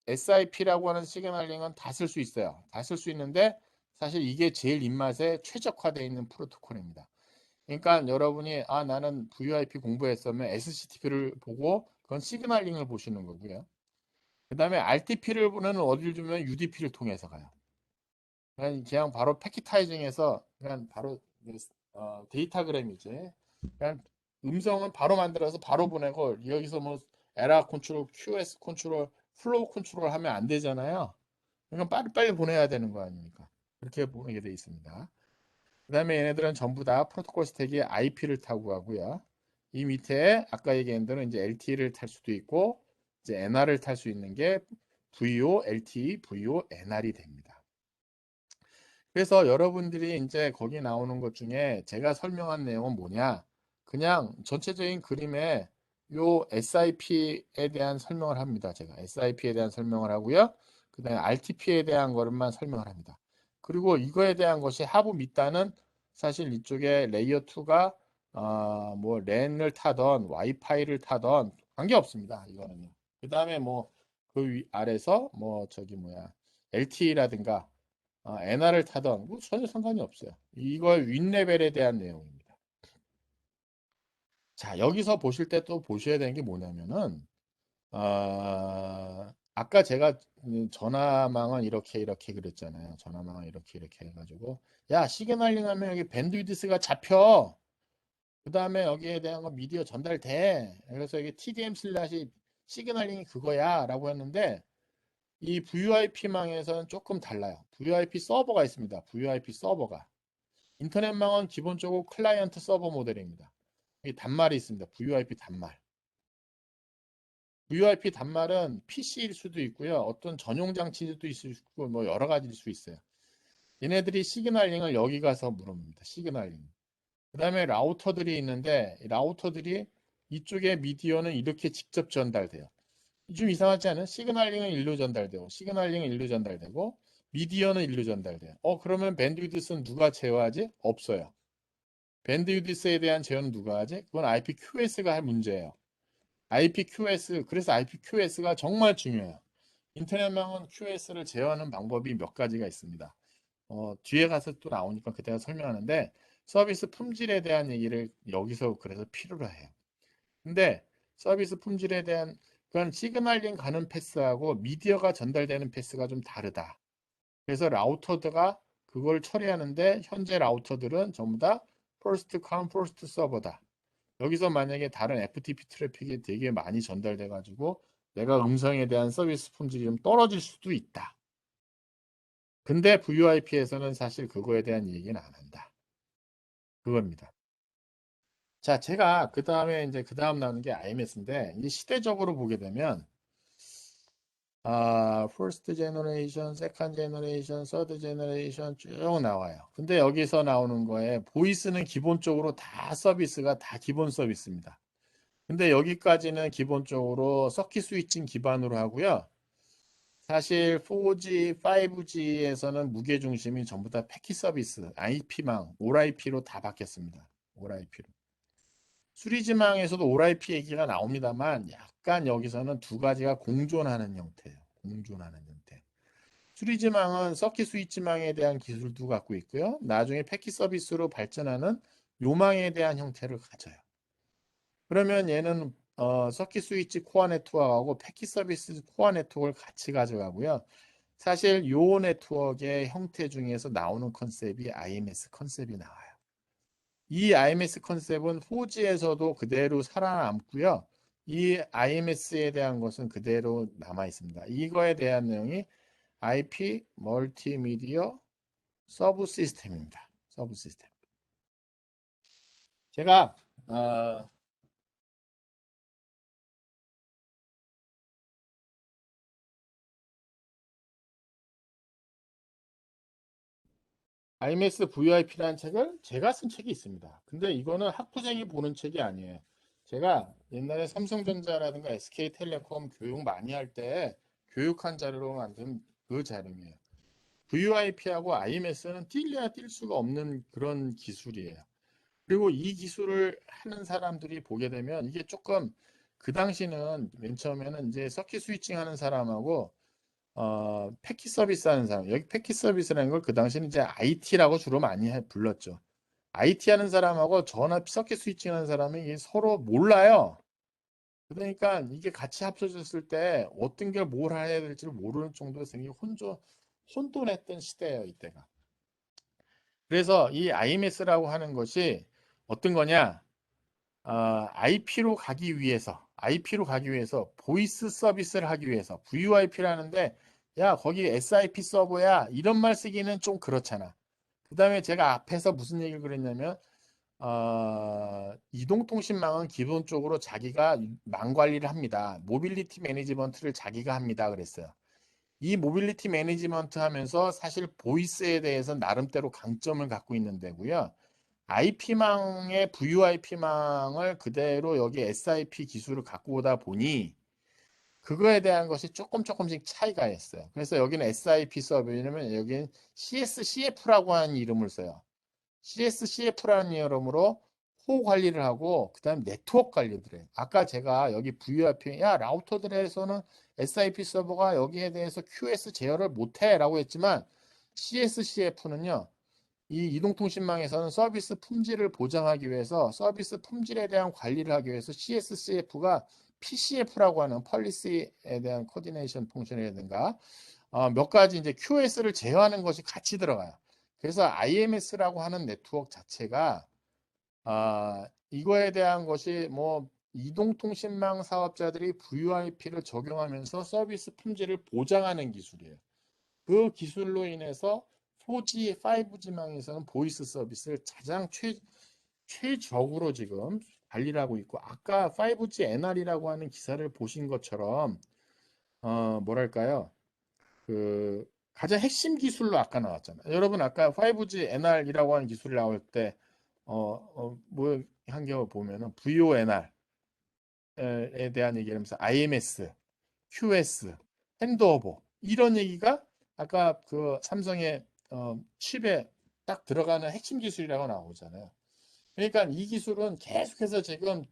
SIP라고 하는 시그널링은 다 쓸 수 있어요. 다 쓸 수 있는데 사실 이게 제일 입맛에 최적화되어 있는 프로토콜입니다. 그러니까 여러분이 나는 VoIP 공부했으면 SCTP를 보고 그건 시그널링을 보시는 거고요. 그 다음에 RTP를 보는 어디를 주면 UDP를 통해서 가요. 그냥 바로 패키타이징해서 그냥 바로 데이터그램이지. 그냥 음성은 바로 만들어서 바로 보내고 여기서 뭐 에라 컨트롤, QS 컨트롤, 플로우 컨트롤 하면 안 되잖아요. 그러니까 빨리빨리 보내야 되는 거 아닙니까? 그렇게 보내게 돼 있습니다. 그 다음에 얘네들은 전부 다 프로토콜 스택이 IP를 타고 가고요. 이 밑에 아까 얘기한 대로 이제 LTE를 탈 수도 있고 이제 NR을 탈 수 있는 게 VO, LTE, VO, NR이 됩니다. 그래서 여러분들이 이제 거기 나오는 것 중에 제가 설명한 내용은 뭐냐? 그냥 전체적인 그림에 요 SIP에 대한 설명을 합니다. 제가 SIP에 대한 설명을 하고요. 그 다음에 RTP에 대한 것만 설명을 합니다. 그리고 이거에 대한 것이 하부 밑단은 사실 이쪽에 레이어 2가 뭐 랜을 타던 와이파이를 타던 관계없습니다. 이거는요. 그 다음에 뭐 그 아래서 뭐 저기 뭐야 LTE라든가 NR을 타던 뭐 전혀 상관이 없어요. 이걸 윗레벨에 대한 내용입니다. 자, 여기서 보실 때 또 보셔야 되는 게 뭐냐면은 아까 제가 전화망은 이렇게 그랬잖아요. 전화망은 이렇게 해가지고 야 시그널링 하면 여기 밴드위드스가 잡혀. 그 다음에 여기에 대한 거 미디어 전달돼. 그래서 이게 TDM 슬래시 시그널링이 그거야 라고 했는데 이 VoIP망에서는 조금 달라요. VoIP 서버가 있습니다. VoIP 서버가. 인터넷망은 기본적으로 클라이언트 서버 모델입니다. 이 단말이 있습니다. VoIP 단말. VoIP 단말은 PC일 수도 있고요. 어떤 전용 장치도 있을 수 있고 뭐 여러 가지일 수 있어요. 얘네들이 시그널링을 여기 가서 물어봅니다. 시그널링. 그 다음에 라우터들이 있는데 라우터들이 이쪽에 미디어는 이렇게 직접 전달돼요. 좀 이상하지 않아요? 시그널링은 일로 전달되고 시그널링은 일로 전달되고 미디어는 일로 전달돼요. 그러면 밴드위드스는 누가 제어하지? 없어요. 밴드위드스에 대한 제어는 누가 하지? 그건 IPQS가 할 문제예요. IPQS, 그래서 IPQS가 정말 중요해요. 인터넷망은 QS를 제어하는 방법이 몇 가지가 있습니다. 뒤에 가서 또 나오니까 그때가 설명하는데 서비스 품질에 대한 얘기를 여기서 그래서 필요로 해요. 근데 서비스 품질에 대한 그건 시그널링 가는 패스하고 미디어가 전달되는 패스가 좀 다르다. 그래서 라우터가 그걸 처리하는데 현재 라우터들은 전부 다 first come first server다. 여기서 만약에 다른 FTP 트래픽이 되게 많이 전달돼 가지고 내가 음성에 대한 서비스 품질이 좀 떨어질 수도 있다. 근데 VoIP에서는 사실 그거에 대한 얘기는 안 한다. 그겁니다. 자, 제가 그 다음에 이제 그 다음 나오는 게 IMS인데 이제 시대적으로 보게 되면 first generation, second generation, third generation 쭉 나와요. 근데 여기서 나오는 거에 보이스는 기본적으로 다 서비스가 다 기본 서비스입니다. 근데 여기까지는 기본적으로 서킷 스위칭 기반으로 하고요. 사실 4G, 5G에서는 무게 중심이 전부 다 패킷 서비스, IP망, 올IP로 다 바뀌었습니다. 올IP로. 수리지망에서도 올IP 얘기가 나옵니다만 약간 여기서는 두 가지가 공존하는 형태예요. 공존하는 형태. 수리지망은 서킷 스위치망에 대한 기술도 갖고 있고요. 나중에 패킷 서비스로 발전하는 요망에 대한 형태를 가져요. 그러면 얘는 서킷 스위치 코어 네트워크하고 패킷 서비스 코어 네트워크를 같이 가져가고요. 사실 요 네트워크의 형태 중에서 나오는 컨셉이 IMS 컨셉이 나와요. 이 IMS 컨셉은 4G에서도 그대로 살아남고요. 이 IMS에 대한 것은 그대로 남아 있습니다. 이거에 대한 내용이 IP 멀티미디어 서브 시스템입니다. 서브 시스템. 제가 IMS VIP라는 책을 제가 쓴 책이 있습니다. 근데 이거는 학부생이 보는 책이 아니에요. 제가 옛날에 삼성전자라든가 SK텔레콤 교육 많이 할 때 교육한 자료로 만든 그 자료예요. VoIP하고 IMS는 뛸래야 뛸 수가 없는 그런 기술이에요. 그리고 이 기술을 하는 사람들이 보게 되면 이게 조금 그 당시는 맨 처음에는 이제 서킷 스위칭 하는 사람하고 패킷 서비스 하는 사람, 여기 패킷 서비스라는 걸 그 당시는 이제 IT라고 주로 많이 불렀죠. IT 하는 사람하고 전화 서킷 스위칭 하는 사람이 이게 서로 몰라요. 그러니까 이게 같이 합쳐졌을 때 어떤 게 뭘 해야 될지 모르는 정도로 되게 혼돈했던 시대예요, 이때가. 그래서 이 IMS라고 하는 것이 어떤 거냐? IP로 가기 위해서 보이스 서비스를 하기 위해서 VoIP라는데 야 거기 SIP 서버야 이런 말 쓰기는 좀 그렇잖아. 그 다음에 제가 앞에서 무슨 얘기를 그랬냐면 이동통신망은 기본적으로 자기가 망 관리를 합니다. 모빌리티 매니지먼트를 자기가 합니다. 그랬어요. 이 모빌리티 매니지먼트 하면서 사실 보이스에 대해서 나름대로 강점을 갖고 있는 데고요. IP망의 VoIP망을 그대로 여기 SIP 기술을 갖고 오다 보니 그거에 대한 것이 조금씩 차이가 있어요. 그래서 여기는 SIP 서버, 왜냐면 여기는 CSCF라고 하는 이름을 써요. CSCF라는 이름으로 호 관리를 하고 그다음 네트워크 관리를 해요. 아까 제가 여기 VoIP 라우터들에서는 SIP 서버가 여기에 대해서 QS 제어를 못해라고 했지만 CSCF는요. 이 이동통신망에서는 서비스 품질을 보장하기 위해서 서비스 품질에 대한 관리를 하기 위해서 CSCF가 PCF라고 하는 펄리시에 대한 코디네이션 펑션이라든가 몇 가지 이제 QS를 제어하는 것이 같이 들어가요. 그래서 IMS라고 하는 네트워크 자체가 이거에 대한 것이 뭐 이동통신망 사업자들이 VoIP를 적용하면서 서비스 품질을 보장하는 기술이에요. 그 기술로 인해서 4G, 5G망에서는 보이스 서비스를 가장 최적으로 지금 관리를 하고 있고 아까 5G NR이라고 하는 기사를 보신 것처럼 뭐랄까요? 그 가장 핵심 기술로 아까 나왔잖아요. 여러분 아까 5G NR이라고 하는 기술이 나올 때 뭐 한 개 보면은 VoNR에 대한 얘기를 하면서 IMS, QS, 핸드오버 이런 얘기가 아까 그 삼성의 칩에 딱 들어가는 핵심 기술이라고 나오잖아요. 그러니까 이 기술은 계속해서 지금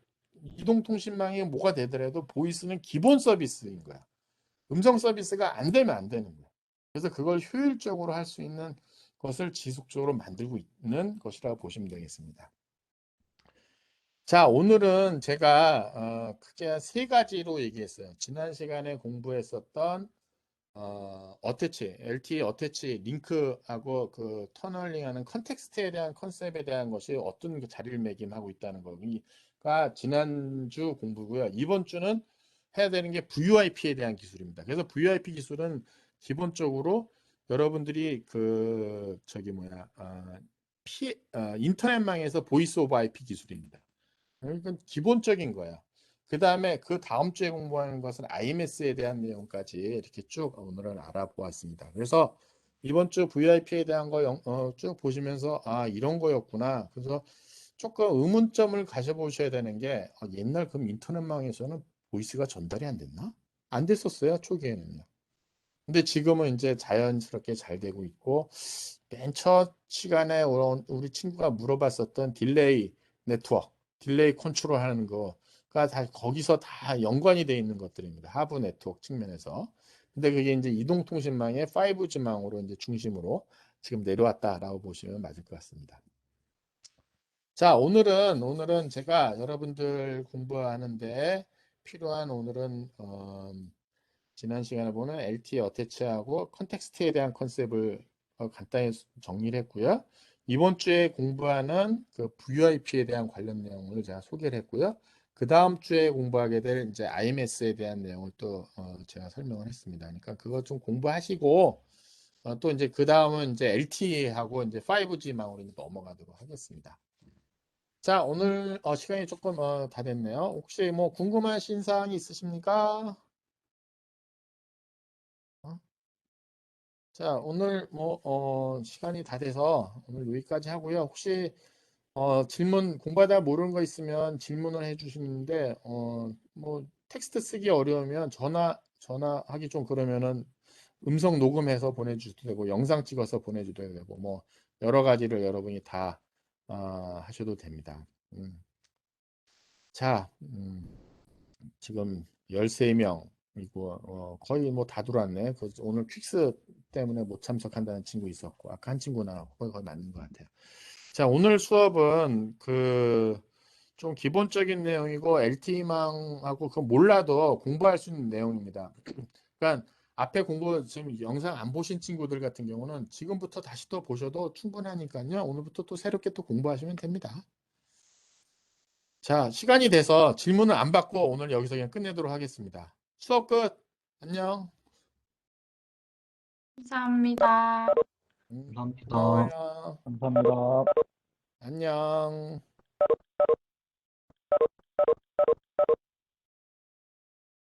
이동통신망이 뭐가 되더라도 보이스는 기본 서비스인 거야. 음성 서비스가 안 되면 안 되는 거야. 그래서 그걸 효율적으로 할 수 있는 것을 지속적으로 만들고 있는 것이라고 보시면 되겠습니다. 자, 오늘은 제가 크게 세 가지로 얘기했어요. 지난 시간에 공부했었던 어태치, LTE 어태치 링크하고 그 터널링하는 컨텍스트에 대한 컨셉에 대한 것이 어떤 그 자리를 매김하고 있다는 거가 지난주 공부고요. 이번 주는 해야 되는 게 VoIP에 대한 기술입니다. 그래서 VoIP 기술은 기본적으로 여러분들이 그 저기 뭐야 인터넷망에서 보이스 오브 IP 기술입니다. 이건 기본적인 거예요. 그 다음에 그 다음 주에 공부하는 것은 IMS에 대한 내용까지 이렇게 쭉 오늘은 알아보았습니다. 그래서 이번 주 VIP에 대한 거 쭉 보시면서 아 이런 거였구나. 그래서 조금 의문점을 가져보셔야 되는 게 옛날 그럼 인터넷망에서는 보이스가 전달이 안 됐나? 안 됐었어요 초기에는요. 근데 지금은 이제 자연스럽게 잘 되고 있고 맨 첫 시간에 우리 친구가 물어봤었던 딜레이 네트워크, 딜레이 컨트롤 하는 거가 다 거기서 다 연관이 되어 있는 것들입니다. 하부 네트워크 측면에서. 근데 그게 이제 이동통신망의 5G망으로 이제 중심으로 지금 내려왔다라고 보시면 맞을 것 같습니다. 자, 오늘은 제가 여러분들 공부하는데 필요한 오늘은 지난 시간에 보는 LTE 어태치하고 컨텍스트에 대한 컨셉을 간단히 정리를 했고요. 이번 주에 공부하는 그 VoIP에 대한 관련 내용을 제가 소개를 했고요. 그 다음 주에 공부하게 될 이제 IMS에 대한 내용을 또 제가 설명을 했습니다. 그러니까 그거 좀 공부하시고 또 이제 그 다음은 이제 LTE하고 이제 5G망으로 넘어가도록 하겠습니다. 자, 오늘 시간이 조금 다 됐네요. 혹시 뭐 궁금하신 사항이 있으십니까? 어? 자, 오늘 뭐 시간이 다 돼서 오늘 여기까지 하고요. 혹시 질문 공부하다 모르는 거 있으면 질문을 해주시는데 뭐 텍스트 쓰기 어려우면 전화하기 좀 그러면은 음성 녹음해서 보내주셔도 되고 영상 찍어서 보내줘도 되고 뭐 여러 가지를 여러분이 다 하셔도 됩니다. 자, 지금 13명이고 거의 뭐 다 들어왔네. 오늘 퀵스 때문에 못 참석한다는 친구 있었고 아까 한 친구나 거의 맞는 것 같아요. 자, 오늘 수업은 그 좀 기본적인 내용이고 LTE망하고 그 몰라도 공부할 수 있는 내용입니다. 그러니까 앞에 공부 지금 영상 안 보신 친구들 같은 경우는 지금부터 다시 또 보셔도 충분하니까요. 오늘부터 또 새롭게 또 공부하시면 됩니다. 자, 시간이 돼서 질문을 안 받고 오늘 여기서 그냥 끝내도록 하겠습니다. 수업 끝. 안녕. 감사합니다. 감사합니다. 고마워요. 감사합니다. 안녕.